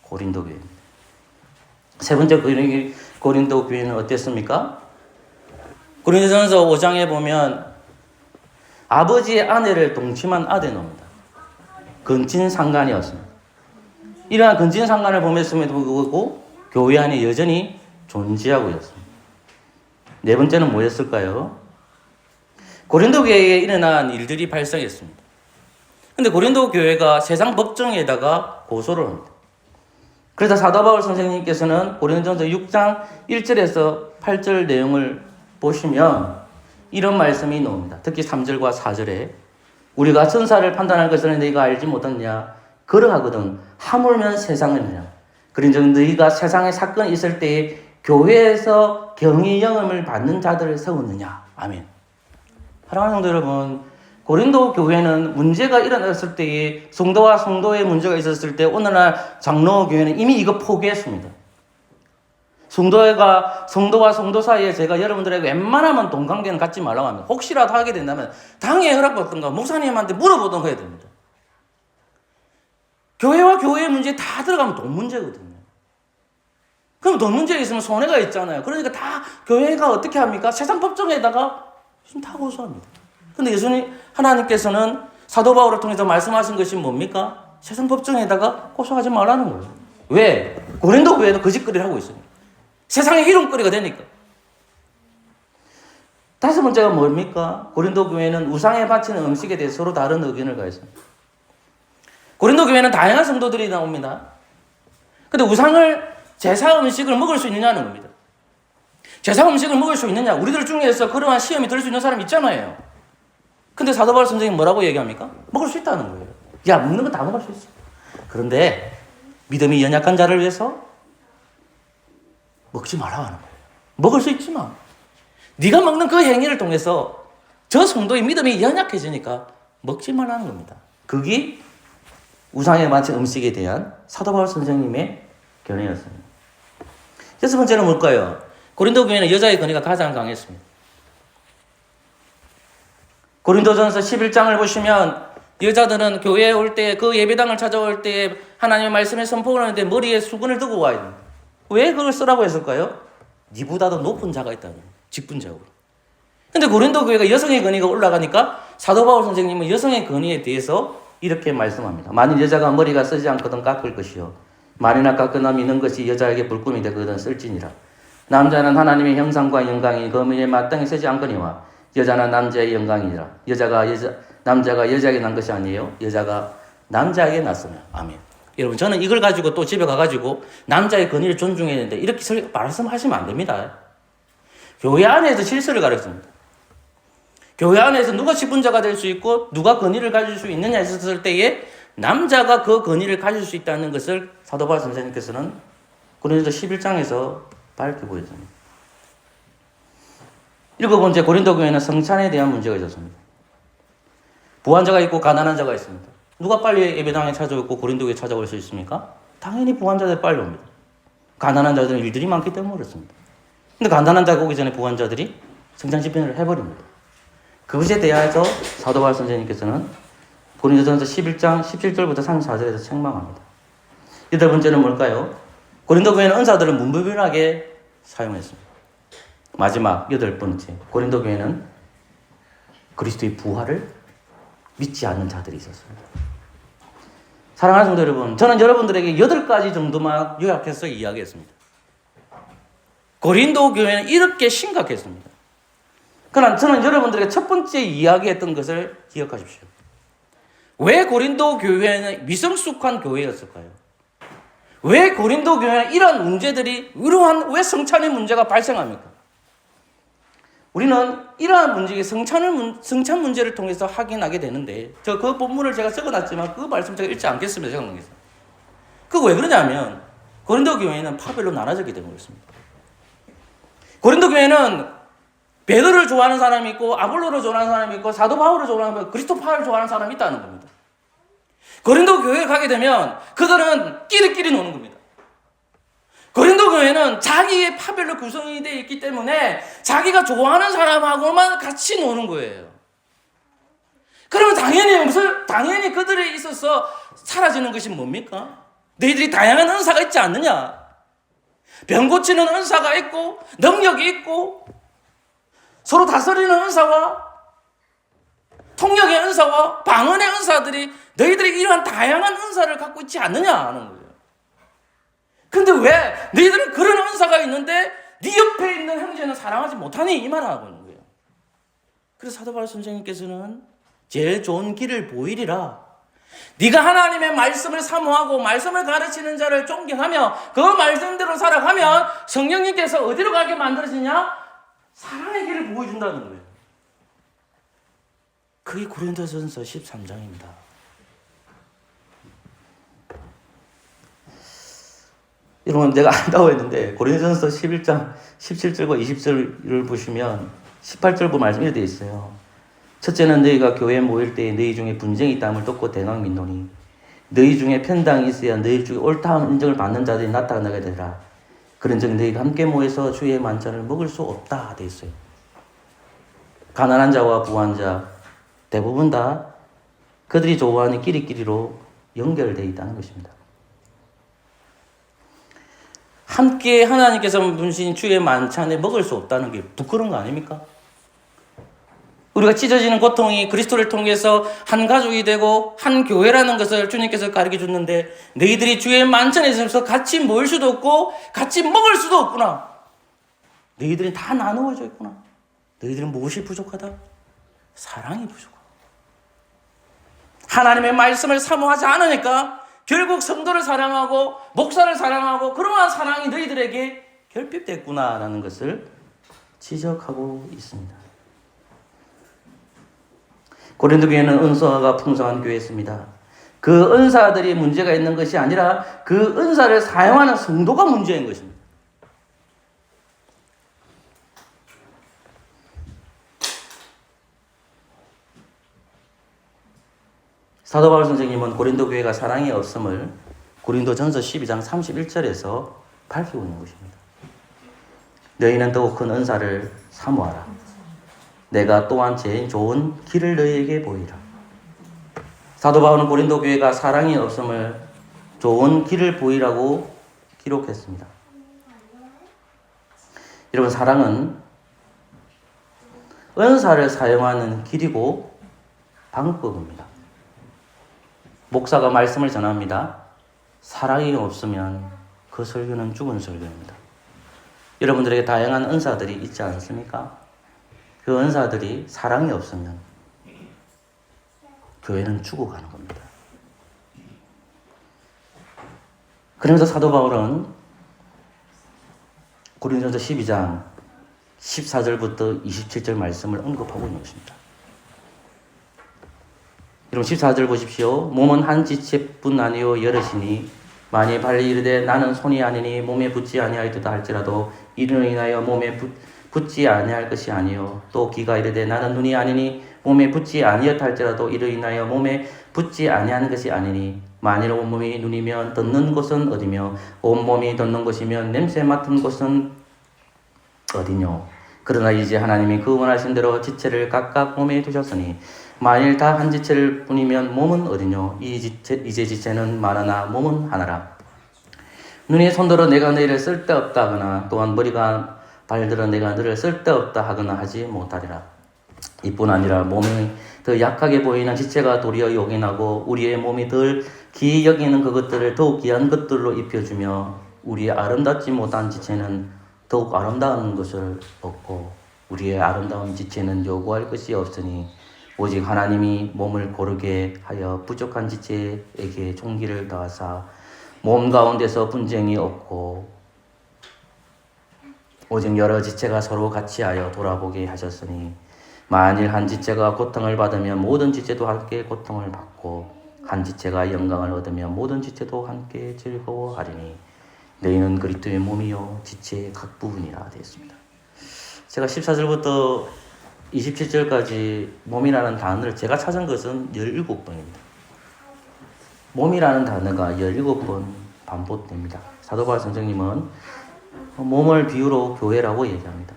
고린도 교회입니다. 세 번째 고린도 교회는 어땠습니까? 고린도전서 5장에 보면 아버지의 아내를 동침한 아데노입니다. 근친상간이었습니다. 이러한 근친상간을 범했음에도 불구하고 교회 안에 여전히 존재하고 있었습니다. 네 번째는 뭐였을까요? 고린도 교회에 일어난 일들이 발생했습니다. 근데 고린도 교회가 세상 법정에다가 고소를 합니다. 그래서 사도 바울 선생님께서는 고린도전서 6장 1절에서 8절 내용을 보시면 이런 말씀이 나옵니다. 특히 3절과 4절에 우리가 천사를 판단할 것을 너희가 알지 못하느냐? 그러하거든 하물며 세상이냐? 그런즉 너희가 세상에 사건이 있을 때에 교회에서 경의 영험을 받는 자들을 세웠느냐? 아멘. 사랑하는 성도 여러분, 고린도 교회는 문제가 일어났을 때에 성도와 성도의 문제가 있었을 때 오늘날 장로 교회는 이미 이거 포기했습니다. 성도와 성도 사이에 제가 여러분들에게 웬만하면 동관계는 갖지 말라고 합니다. 혹시라도 하게 된다면 당에 허락받던가 목사님한테 물어보던가 해야 됩니다. 교회와 교회의 문제에 다 들어가면 돈 문제거든요. 그럼 돈 문제가 있으면 손해가 있잖아요. 그러니까 다 교회가 어떻게 합니까? 세상 법정에다가 지금 다 고소합니다. 근데 예수님 하나님께서는 사도 바울을 통해서 말씀하신 것이 뭡니까? 세상 법정에다가 고소하지 말라는 거예요. 왜? 고린도 교회도 거짓거리를 하고 있습니다. 세상의 희롱거리가 되니까. 다섯 번째가 뭡니까? 고린도 교회는 우상에 바치는 음식에 대해 서로 다른 의견을 가했습니다. 고린도 교회는 다양한 성도들이 나옵니다. 근데 제사 음식을 먹을 수 있느냐는 겁니다. 제사 음식을 먹을 수 있느냐? 우리들 중에서 그러한 시험이 들 수 있는 사람 있잖아요. 근데 사도 바울 선생님 뭐라고 얘기합니까? 먹을 수 있다는 거예요. 야, 먹는 거 다 먹을 수 있어. 그런데 믿음이 연약한 자를 위해서 먹지 말라고 하는 거예요. 먹을 수 있지만 네가 먹는 그 행위를 통해서 저 성도의 믿음이 연약해지니까 먹지 말라는 겁니다. 그게 우상에 바친 음식에 대한 사도 바울 선생님의 견해였습니다. 여섯 번째는 뭘까요? 고린도 교회는 여자의 권위가 가장 강했습니다. 고린도전서 11장을 보시면 여자들은 교회에 올 때 그 예배당을 찾아올 때 하나님의 말씀에 선포를 하는데 머리에 수건을 두고 와야 됩니다. 왜 그걸 쓰라고 했을까요? 니보다도 높은 자가 있다는 거예요. 직분자고. 근데 고린도 교회가 여성의 권위가 올라가니까 사도 바울 선생님은 여성의 권위에 대해서 이렇게 말씀합니다. 만일 여자가 머리가 쓰지 않거든 깎을 것이요 만이나 깎거나 미는 것이 여자에게 불금이 되거든 쓸지니라. 남자는 하나님의 형상과 영광이 그 위에 마땅히 쓰지 않거니와 여자는 남자의 영광이니라. 여자가 남자가 여자에게 난 것이 아니에요. 여자가 남자에게 났으며. 아멘. 여러분, 저는 이걸 가지고 또 집에 가가지고 남자의 권위를 존중해야 되는데 이렇게 말씀하시면 안 됩니다. 교회 안에서 질서를 가르칩니다. 교회 안에서 누가 직분자가 될 수 있고 누가 권위를 가질 수 있느냐 했을 때에 남자가 그 권위를 가질 수 있다는 것을 사도 바울 선생님께서는 고린도서 11장에서 밝혀 보였습니다. 7번째, 고린도 교회는 성찬에 대한 문제가 있었습니다. 부한자가 있고 가난한 자가 있습니다. 누가 빨리 예배당에 찾아오고 고린도 교회에 찾아올 수 있습니까? 당연히 부한자들이 빨리 옵니다. 가난한 자들은 일들이 많기 때문에 그렇습니다. 근데 가난한 자가 오기 전에 부한자들이 성찬 집회를 해버립니다. 그것에 대하여서 사도 바울 선생님께서는 고린도전서 11장 17절부터 34절에서 책망합니다. 8번째는 뭘까요? 고린도 교회는 은사들을 무분별하게 사용했습니다. 마지막 8번째, 고린도 교회는 그리스도의 부활을 믿지 않는 자들이 있었습니다. 사랑하는 성도 여러분, 저는 여러분들에게 8가지 정도만 요약해서 이야기했습니다. 고린도 교회는 이렇게 심각했습니다. 그러나 저는 여러분들에게 첫 번째 이야기했던 것을 기억하십시오. 왜 고린도 교회는 미성숙한 교회였을까요? 왜 고린도 교회는 이러한 문제들이, 왜 성찬의 문제가 발생합니까? 우리는 이러한 문제에 성찬 문제를 통해서 확인하게 되는데, 그 본문을 제가 적어놨지만 그 말씀 제가 읽지 않겠습니다. 생각나겠어요. 그거 왜 그러냐면, 고린도 교회는 파별로 나눠졌기 때문에 그렇습니다. 고린도 교회는 베드로를 좋아하는 사람이 있고, 아볼로를 좋아하는 사람이 있고, 사도 바울을 좋아하는 사람이 있고, 그리스도파를 좋아하는 사람이 있다는 겁니다. 고린도 교회에 가게 되면 그들은 끼리끼리 노는 겁니다. 고린도 교회는 자기의 파별로 구성이 되어 있기 때문에 자기가 좋아하는 사람하고만 같이 노는 거예요. 그러면 당연히 그들에 있어서 사라지는 것이 뭡니까? 너희들이 다양한 은사가 있지 않느냐? 병 고치는 은사가 있고, 능력이 있고, 서로 다스리는 은사와 통역의 은사와 방언의 은사들이 너희들이 이러한 다양한 은사를 갖고 있지 않느냐 하는 거예요. 근데 왜 너희들은 그런 은사가 있는데 네 옆에 있는 형제는 사랑하지 못하니? 이 말을 하고 있는 거예요. 그래서 사도 바울 선생님께서는 제일 좋은 길을 보이리라. 네가 하나님의 말씀을 사모하고 말씀을 가르치는 자를 존경하며 그 말씀대로 살아가면 성령님께서 어디로 가게 만들어지냐? 사랑의 길을 보여준다는 거예요. 그게 고린도전서 13장입니다. 여러분, 내가 안다고 했는데 고린도전서 11장 17절과 20절을 보시면 18절부 말씀이 이렇게 되어 있어요. 첫째는 너희가 교회에 모일 때에 너희 중에 분쟁이 있다함을 듣고 대강 믿노니 너희 중에 편당이 있어야 너희 중에 옳다함 인정을 받는 자들이 나타나게 되라. 그런즉 너희가 함께 모여서 주의 만찬을 먹을 수 없다 되어 있어요. 가난한 자와 부한 자 대부분 다 그들이 좋아하는 끼리끼리로 연결되어 있다는 것입니다. 함께 하나님께서 분신 주의 만찬에 먹을 수 없다는 게 부끄러운 거 아닙니까? 우리가 찢어지는 고통이 그리스도를 통해서 한 가족이 되고 한 교회라는 것을 주님께서 가르쳐 줬는데 너희들이 주의 만찬에 있어서 같이 모일 수도 없고 같이 먹을 수도 없구나. 너희들은 다 나누어져 있구나. 너희들은 무엇이 부족하다? 사랑이 부족하다. 하나님의 말씀을 사모하지 않으니까 결국 성도를 사랑하고 목사를 사랑하고 그러한 사랑이 너희들에게 결핍됐구나라는 것을 지적하고 있습니다. 고린도 교회는 은사가 풍성한 교회였습니다. 그 은사들이 문제가 있는 것이 아니라 그 은사를 사용하는 성도가 문제인 것입니다. 사도 바울 선생님은 고린도 교회가 사랑이 없음을 고린도전서 12장 31절에서 밝히고 있는 것입니다. 너희는 더욱 큰 은사를 사모하라. 내가 또한 제일 좋은 길을 너희에게 보이라. 사도 바울은 고린도 교회가 사랑이 없음을 좋은 길을 보이라고 기록했습니다. 여러분, 사랑은 은사를 사용하는 길이고 방법입니다. 목사가 말씀을 전합니다. 사랑이 없으면 그 설교는 죽은 설교입니다. 여러분들에게 다양한 은사들이 있지 않습니까? 그 은사들이 사랑이 없으면 교회는 죽어가는 겁니다. 그러면서 사도 바울은 고린도전서 12장 14절부터 27절 말씀을 언급하고 있는 것입니다. 여러분 14절 보십시오. 몸은 한 지체뿐 아니요 여럿이니 만일 발이 이르되 나는 손이 아니니 몸에 붙지 아니하였다 할지라도 이를 인하여 몸에 붙지 아니할 것이 아니요 또 귀가 이르되 나는 눈이 아니니 몸에 붙지 아니었다 할지라도 이를 인하여 몸에 붙지 아니하는 것이 아니니 만일 온몸이 눈이면 듣는 곳은 어디며 온몸이 듣는 곳이면 냄새 맡은 곳은 어디뇨. 그러나 이제 하나님이 그 원하신 대로 지체를 각각 몸에 두셨으니 만일 다 한 지체를 뿐이면 몸은 어디뇨. 이제 지체는 많으나 몸은 하나라. 눈이 손들어 내가 너희를 쓸데없다 하거나 또한 머리가 발들어 내가 너를 쓸데없다 하거나 하지 못하리라. 이뿐 아니라 몸이 더 약하게 보이는 지체가 도리어 요긴하고 우리의 몸이 덜 귀히 여기는 그것들을 더욱 귀한 것들로 입혀주며 우리의 아름답지 못한 지체는 더욱 아름다운 것을 얻고 우리의 아름다운 지체는 요구할 것이 없으니 오직 하나님이 몸을 고르게 하여 부족한 지체에게 종기를 더하사 몸 가운데서 분쟁이 없고 오직 여러 지체가 서로 같이 하여 돌아보게 하셨으니 만일 한 지체가 고통을 받으면 모든 지체도 함께 고통을 받고 한 지체가 영광을 얻으면 모든 지체도 함께 즐거워하리니 너희는 그리스도의 몸이요 지체의 각 부분이라 되었습니다. 제가 14절부터 27절까지 몸이라는 단어를 제가 찾은 것은 17번입니다. 몸이라는 단어가 17번 반복됩니다. 사도 바울 선생님은 몸을 비유로 교회라고 얘기합니다.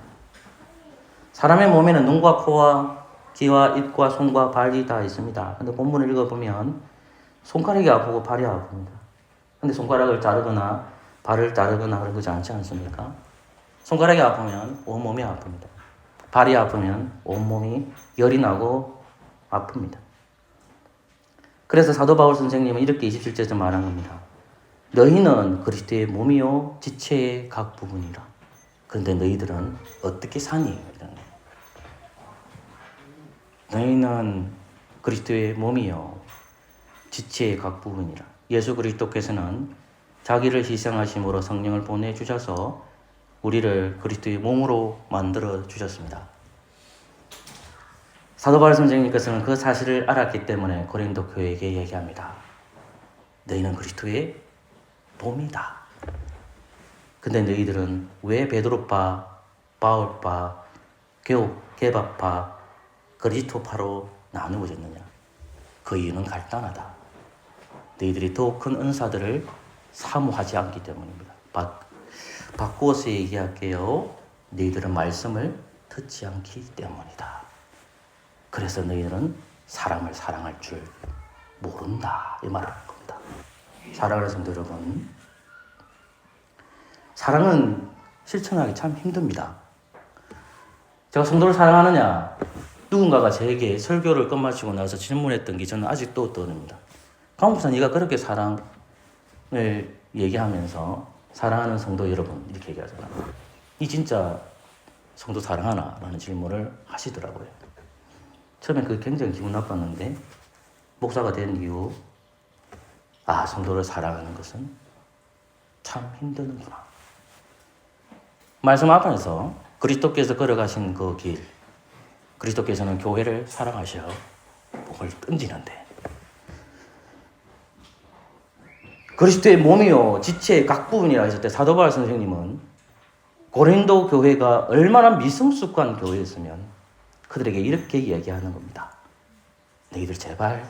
사람의 몸에는 눈과 코와 귀와 입과 손과 발이 다 있습니다. 근데 본문을 읽어보면 손가락이 아프고 발이 아픕니다. 근데 손가락을 자르거나 발을 자르거나 그런 거지 않지 않습니까? 손가락이 아프면 온몸이 아픕니다. 발이 아프면 온몸이 열이 나고 아픕니다. 그래서 사도 바울 선생님은 이렇게 27절에서 말한 겁니다. 너희는 그리스도의 몸이요 지체의 각 부분이라. 그런데 너희들은 어떻게 사니? 너희는 그리스도의 몸이요 지체의 각 부분이라. 예수 그리스도께서는 자기를 희생하심으로 성령을 보내주셔서 우리를 그리스도의 몸으로 만들어 주셨습니다. 사도 바울 선생님께서는 그 사실을 알았기 때문에 고린도 교회에게 얘기합니다. 너희는 그리스도의 몸이다. 근데 너희들은 왜 베드로파, 바울파, 게바파, 그리스도파로 나누어졌느냐? 그 이유는 간단하다. 너희들이 더욱 큰 은사들을 사모하지 않기 때문입니다. 바꾸어서 얘기할게요. 너희들은 말씀을 듣지 않기 때문이다. 그래서 너희들은 사람을 사랑할 줄 모른다. 이 말을 할 겁니다. 사랑하는 성도 여러분, 사랑은 실천하기 참 힘듭니다. 제가 성도를 사랑하느냐? 누군가가 제게 설교를 끝마치고 나서 질문했던 게 저는 아직도 떠오릅니다. 강목사, 네가 그렇게 사랑을 얘기하면서 사랑하는 성도 여러분 이렇게 얘기하잖아. 이 진짜 성도 사랑하나? 라는 질문을 하시더라고요. 처음엔 그게 굉장히 기분 나빴는데 목사가 된 이후 성도를 사랑하는 것은 참 힘드는구나. 말씀 앞에서 그리스도께서 걸어가신 그 길, 그리스도께서는 교회를 사랑하셔 목을 던지는데 그리스도의 몸이요 지체의 각 부분이라 했을 때 사도 바울 선생님은 고린도 교회가 얼마나 미성숙한 교회였으면 그들에게 이렇게 이야기하는 겁니다. 너희들 제발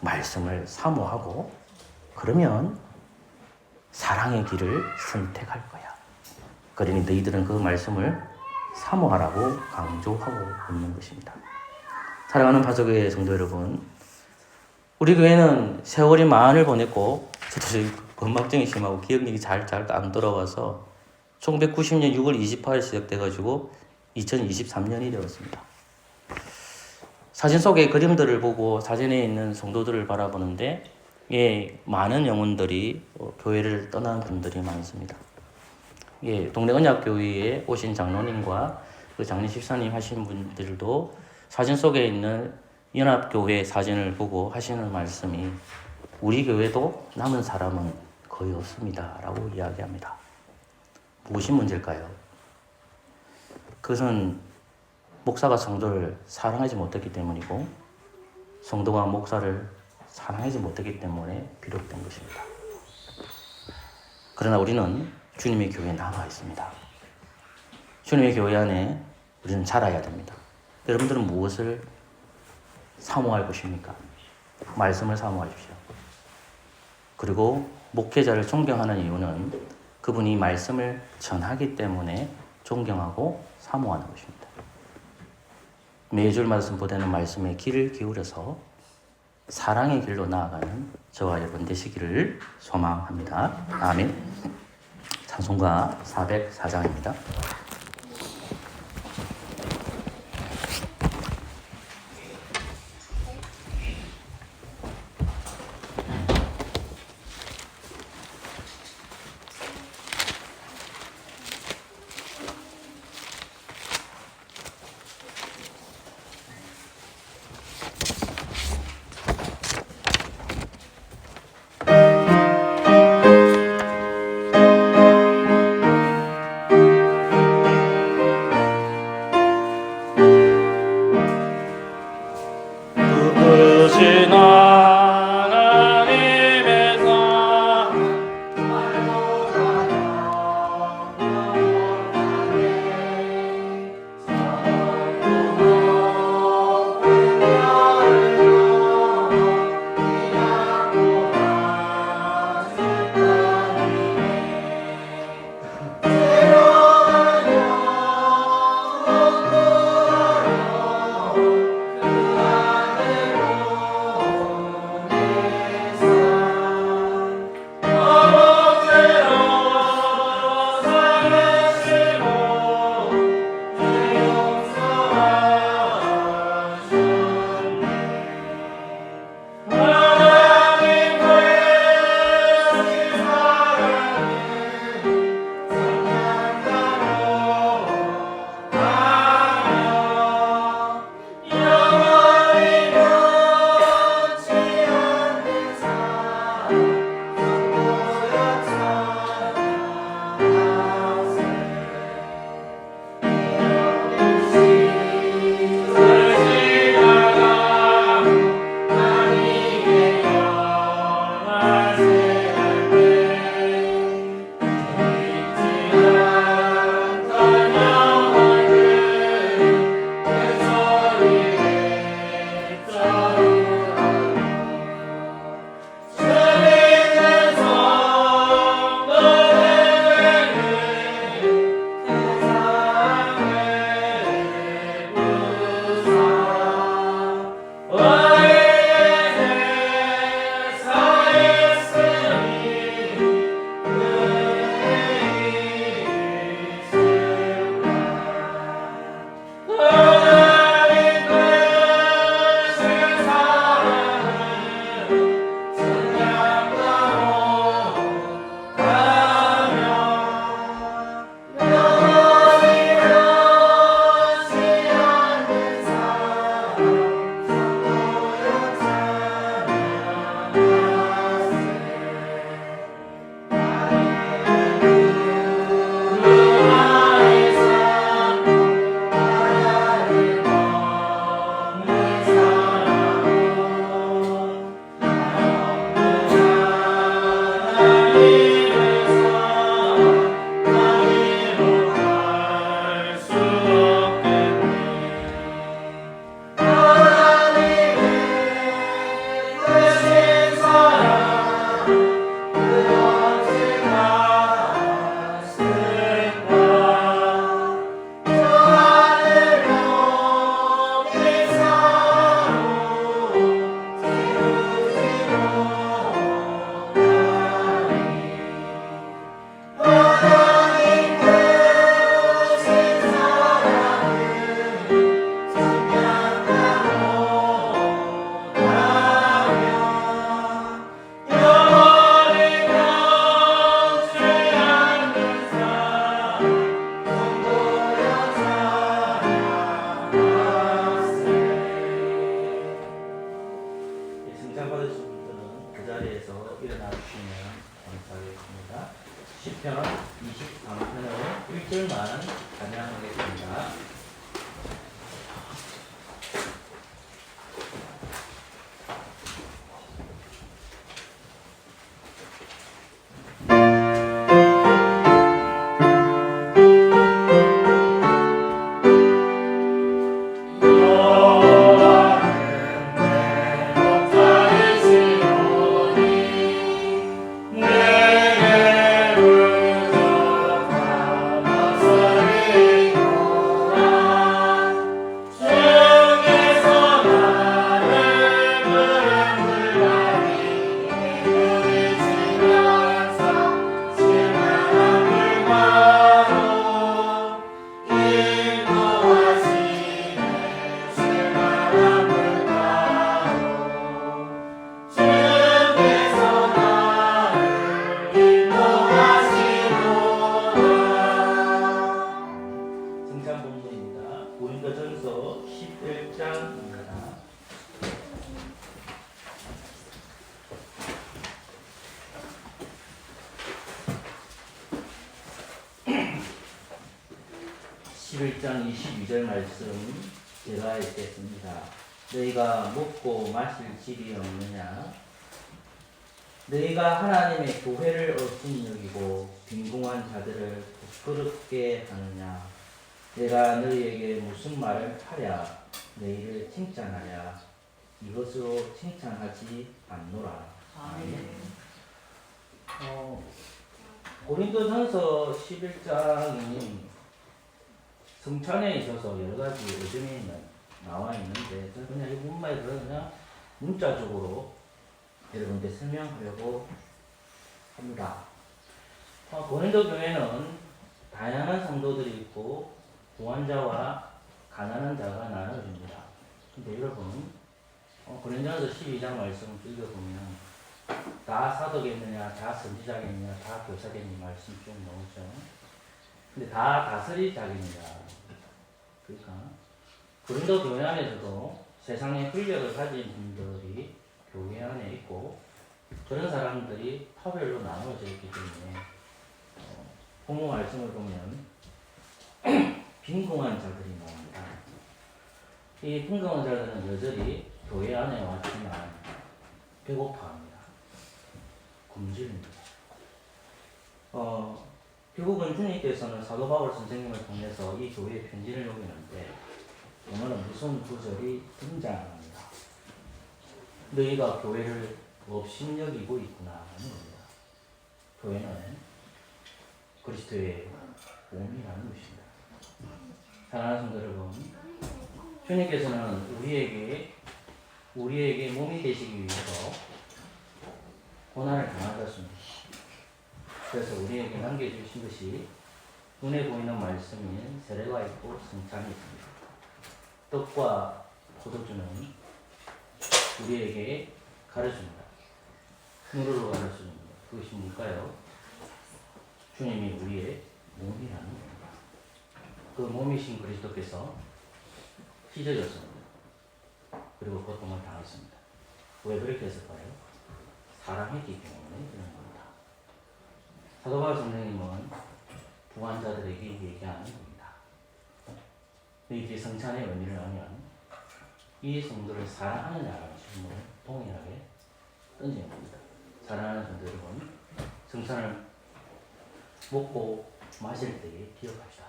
말씀을 사모하고 그러면 사랑의 길을 선택할 거야. 그러니 너희들은 그 말씀을 사모하라고 강조하고 있는 것입니다. 사랑하는 파수교회 성도 여러분, 우리 교회는 세월이 많이 보냈고 저도 건망증이 심하고 기억력이 잘 안 돌아와서 1990년 6월 28일 시작돼가지고 2023년이 되었습니다. 사진 속의 그림들을 보고 사진에 있는 성도들을 바라보는데 많은 영혼들이 교회를 떠난 분들이 많습니다. 동네 언약교회에 오신 장로님과 그 장례 집사님 하신 분들도 사진 속에 있는 연합교회 사진을 보고 하시는 말씀이 우리 교회도 남은 사람은 거의 없습니다 라고 이야기합니다. 무엇이 문제일까요? 그것은 목사가 성도를 사랑하지 못했기 때문이고 성도가 목사를 사랑하지 못했기 때문에 비롯된 것입니다. 그러나 우리는 주님의 교회에 남아 있습니다. 주님의 교회 안에 우리는 자라야 됩니다. 여러분들은 무엇을 사모할 것입니까? 말씀을 사모하십시오. 그리고 목회자를 존경하는 이유는 그분이 말씀을 전하기 때문에 존경하고 사모하는 것입니다. 매주 말씀보다는 말씀에 귀를 기울여서 사랑의 길로 나아가는 저와 여러분 되시기를 소망합니다. 아멘. 찬송가 404장입니다. 그 자리에서 일어나 주시면 감사하겠습니다. 시편 23편을 1절만 찬양하겠습니다. 고린도전서 11장입니다. (11장) 22절 말씀 제가 읽겠습니다. 너희가 먹고 마실 집이 없느냐? 너희가 하나님의 교회를 어찌 여기고 빈궁한 자들을 부끄럽게 하느냐? 내가 너희에게 무슨 말을 하랴? 너희를 칭찬하랴? 이것으로 칭찬하지 않노라. 아멘. 고린도전서 11장이 성찬에 있어서 여러 가지 의견이 나와 있는데 저는 그냥 이 문말에 그냥 문자적으로 여러분께 설명하려고 합니다. 고린도 교회는 다양한 성도들이 있고 부한자와 가난한 자가 나눠집니다. 근데 여러분 고린도전서 12장 말씀을 읽어보면 다 사도겠느냐, 다 선지자겠느냐, 다 교사겠느냐 말씀 쭉 나오죠. 근데 다 다스리자겠느냐. 그러니까 고린도 교회 안에서도 세상의 권력을 가진 분들이 교회 안에 있고 그런 사람들이 파별로 나누어져 있기 때문에 본문 말씀을 보면 빈궁한 자들이 나옵니다. 이 빈궁한 자들은 여전히 교회 안에 왔지만 배고파합니다. 굶주립니다. 결국은 주님께서는 사도 바울 선생님을 통해서 이 교회에 편지를 녹이는데 오늘은 무슨 구절이 등장합니다. 너희가 교회를 업신여기고 있구나 하는 겁니다. 교회는 그리스도의 몸이라는 것입니다. 사랑하는 성도 여러분, 주님께서는 우리에게 몸이 되시기 위해서 고난을 당하셨습니다. 그래서 우리에게 남겨주신 것이 눈에 보이는 말씀인 세례가 있고 성찬이 있습니다. 떡과 포도주는 우리에게 가르칩니다. 누구로 가르칩니다. 그것이 뭘까요? 주님이 우리의 몸이라는 겁니다. 그 몸이신 그리스도께서 찢어졌습니다. 그리고 고통을 당했습니다. 왜 그렇게 했을까요? 사랑했기 때문에 그런 겁니다. 사도 바울 선생님은 부한자들에게 얘기하는 겁니다. 너희들이 성찬의 의미를 알면 이 성도를 사랑하느냐라는 질문을 동일하게 던지는 겁니다. 사랑하는 성도 여러분, 성찬을 먹고 마실 때에 기억합시다.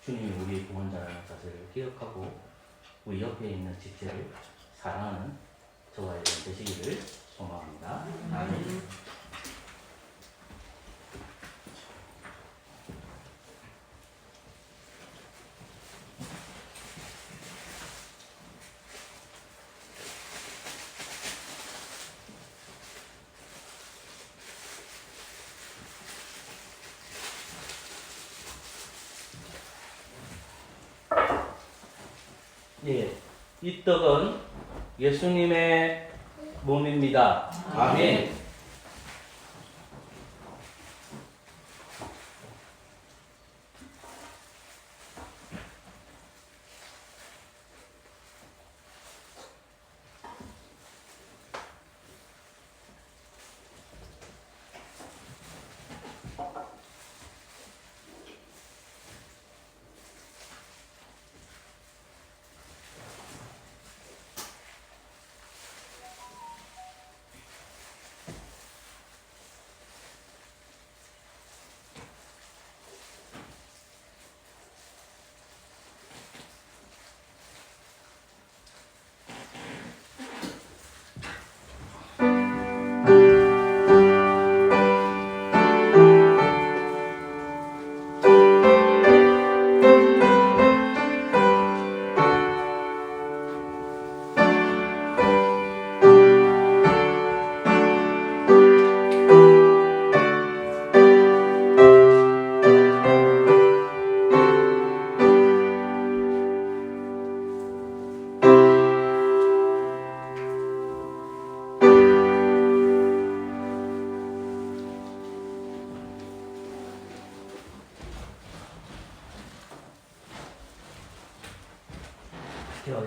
주님이 우리의 구원자라는 사실을 기억하고 우리 옆에 있는 집체를 사랑하는 저와 여러분 되시기를 소망합니다. 아멘. 예, 이 떡은 예수님의 몸입니다. 아멘.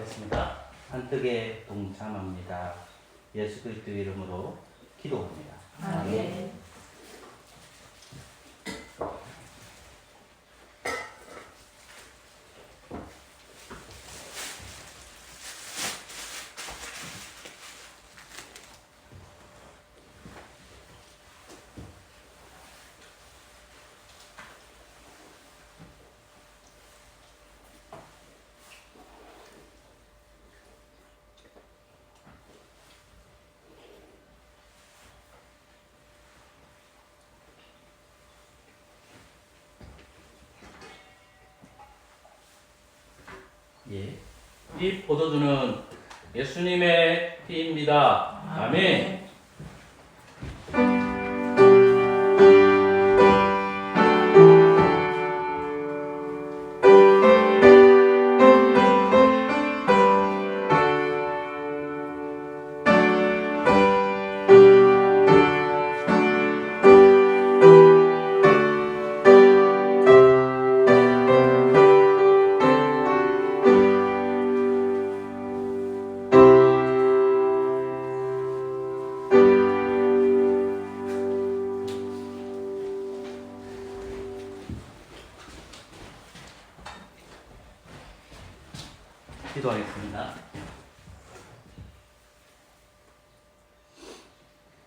기도하겠습니다. 한뜻에 동참합니다. 예수 그리스도의 이름으로 기도합니다. 아멘. 예. 이 포도주는 예수님의 피입니다. 아멘. 기도하겠습니다.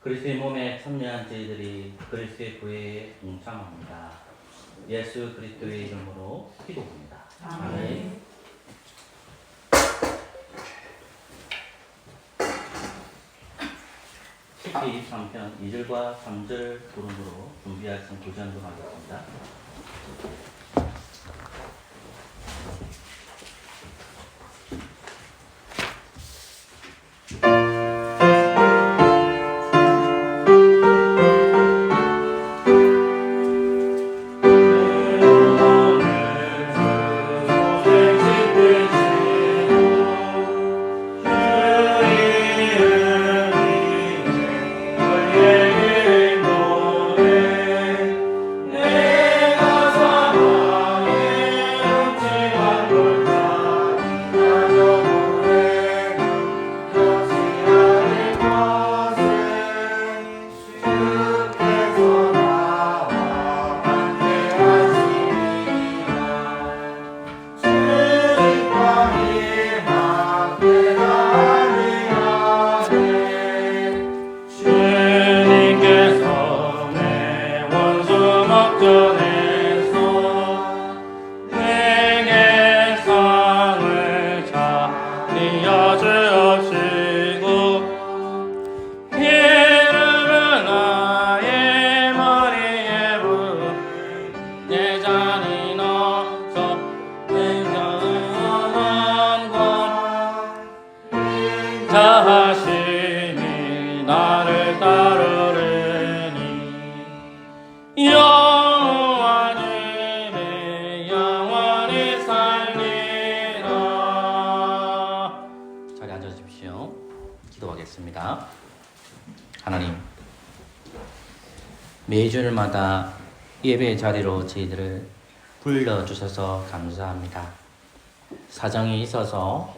그리스도의 몸에 참여한 저희들이 그리스도의 구애에 동참합니다. 예수 그리스도의 이름으로 기도합니다. 아멘. 시편 23편 2절과 3절 부름으로 준비하신 구전도 하겠습니다. 자하심이 나를 따르리니 영원히 살리라. 자리에 앉아주십시오. 기도하겠습니다. 하나님, 매주일마다 예배 자리로 저희들을 불러주셔서 감사합니다. 사정이 있어서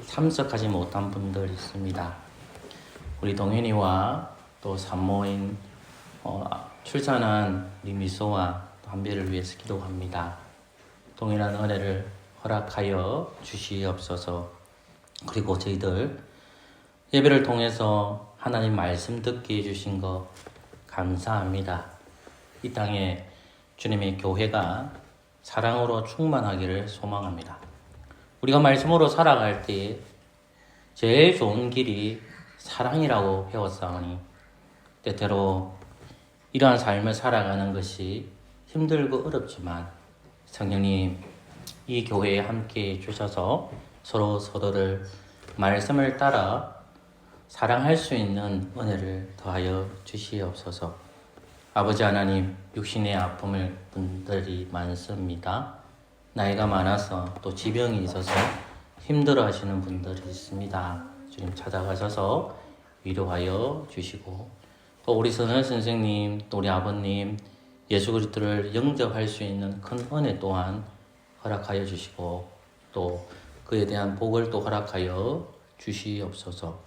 참석하지 못한 분들 있습니다. 우리 동현이와 또 산모인 출산한 우리 미소와 한별을 위해서 기도합니다. 동일한 은혜를 허락하여 주시옵소서. 그리고 저희들 예배를 통해서 하나님 말씀 듣게 해주신 거 감사합니다. 이 땅에 주님의 교회가 사랑으로 충만하기를 소망합니다. 우리가 말씀으로 살아갈 때 제일 좋은 길이 사랑이라고 배웠사오니 때때로 이러한 삶을 살아가는 것이 힘들고 어렵지만 성령님 이 교회에 함께 해주셔서 서로를 말씀을 따라 사랑할 수 있는 은혜를 더하여 주시옵소서. 아버지 하나님, 육신의 아픔을 분들이 많습니다. 나이가 많아서 또 지병이 있어서 힘들어 하시는 분들이 있습니다. 주님 찾아가셔서 위로하여 주시고 또 우리 선을 선생님, 또 우리 아버님 예수 그리스도를 영접할 수 있는 큰 은혜 또한 허락하여 주시고 또 그에 대한 복을 또 허락하여 주시옵소서.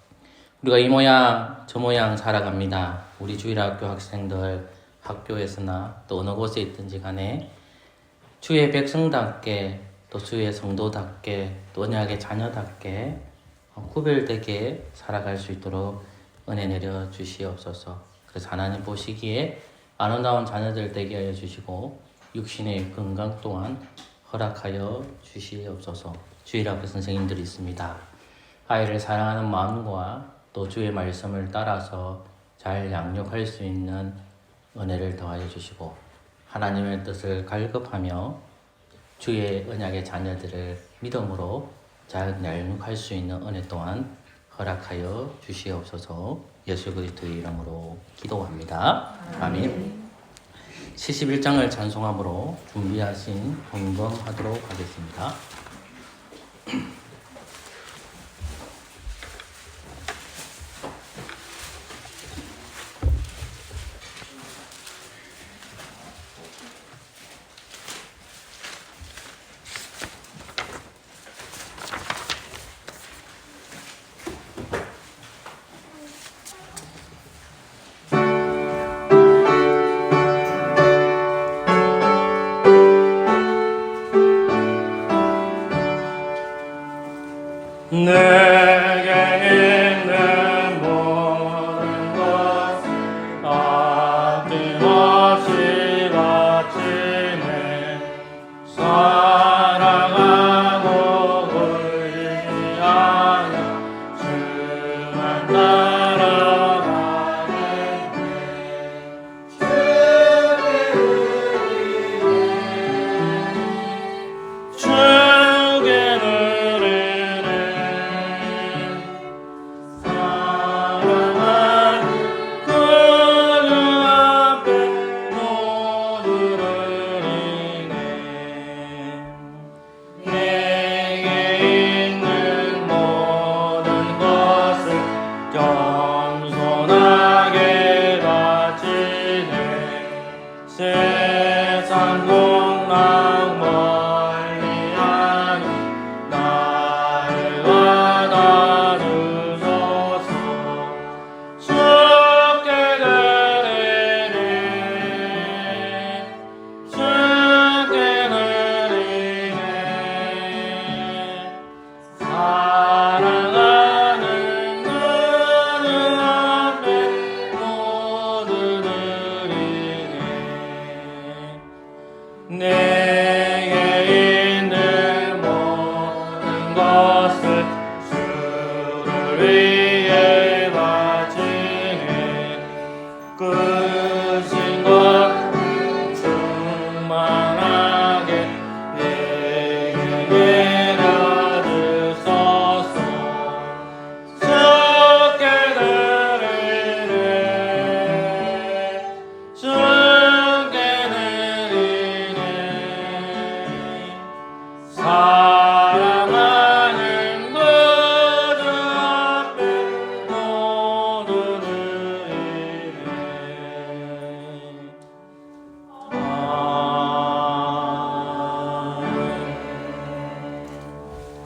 우리가 이 모양 저 모양 살아갑니다. 우리 주일학교 학생들 학교에서나 또 어느 곳에 있든지 간에 주의 백성답게 또 주의 성도답게 또 언약의 자녀답게 구별되게 살아갈 수 있도록 은혜 내려 주시옵소서. 그래서 하나님 보시기에 아름다운 자녀들 되게 하여 주시고 육신의 건강 또한 허락하여 주시옵소서. 주일학교 선생님들이 있습니다. 아이를 사랑하는 마음과 또 주의 말씀을 따라서 잘 양육할 수 있는 은혜를 더하여 주시고 하나님의 뜻을 갈급하며 주의 언약의 자녀들을 믿음으로 잘 양육할 수 있는 은혜 또한 허락하여 주시옵소서. 예수 그리스도의 이름으로 기도합니다. 아멘. 71장을 찬송함으로 준비하신 동검하도록 하겠습니다. 내게 있는 모든 것 아낌없이 바치네. 사랑하고 의지하여 주만 따라가겠네. 주께 누리네. 세상 공랑 멀리하니 나를 받아주소서. 주께 드리네. 주께 드리네. 사랑하는 그들 앞에 모두 드리네. 내게 있는 모든 것을 주를 위해 바치네. 끝인 것 충만하게 내게 내려주소서. 주께 드리네. 주께 드리네. 사랑하는 그들 앞에 모두 드리네.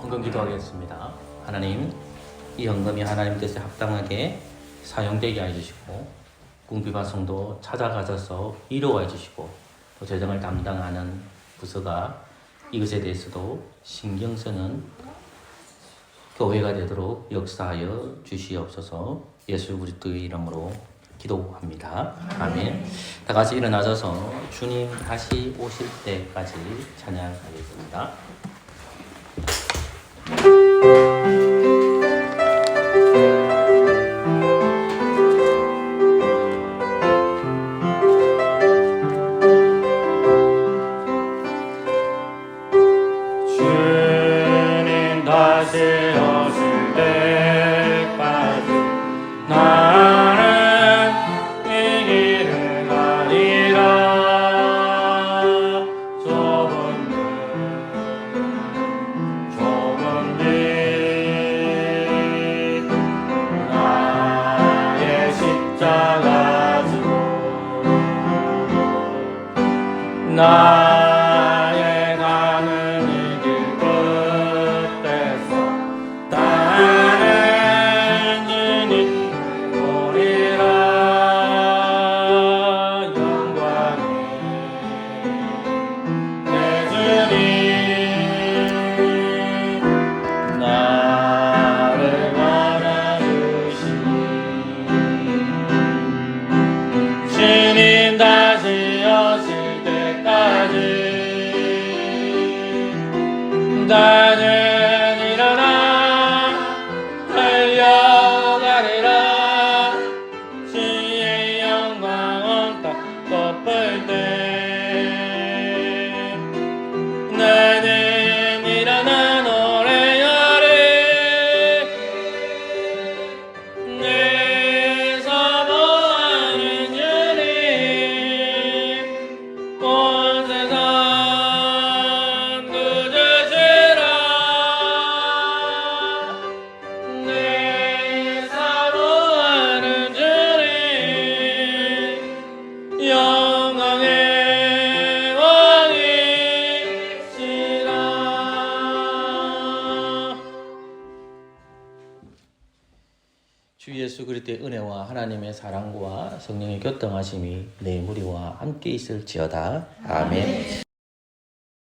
헌금 기도하겠습니다. 하나님, 이 헌금이 하나님 뜻에 합당하게 사용되게 해주시고 궁비바 성도 찾아가셔서 이루어 주시고 또 재정을 담당하는 부서가 이것에 대해서도 신경 쓰는 교회가 되도록 역사하여 주시옵소서. 예수 그리스도의 이름으로 기도합니다. 아멘. 다 같이 일어나셔서 주님 다시 오실 때까지 찬양하겠습니다. 주님 다시 오실 때까지 나는 이 길을 가리라. 좁은 길 나의 십자가 지고 나의 가는 이 길 끝에 주님 다시 오실 때까지 나는 일어나 달려가리라 주의 영광 온 땅 덮을 때 나는 일어나 노래하리 내 사모하는 주님 온 세상 구주시라 내 사모하는 주님 영광의 왕이시라. 주 예수 그리스도의 은혜와 하나님의 사랑과 성령의 교통하심이 내 무리와 함께 있을지어다. 아멘.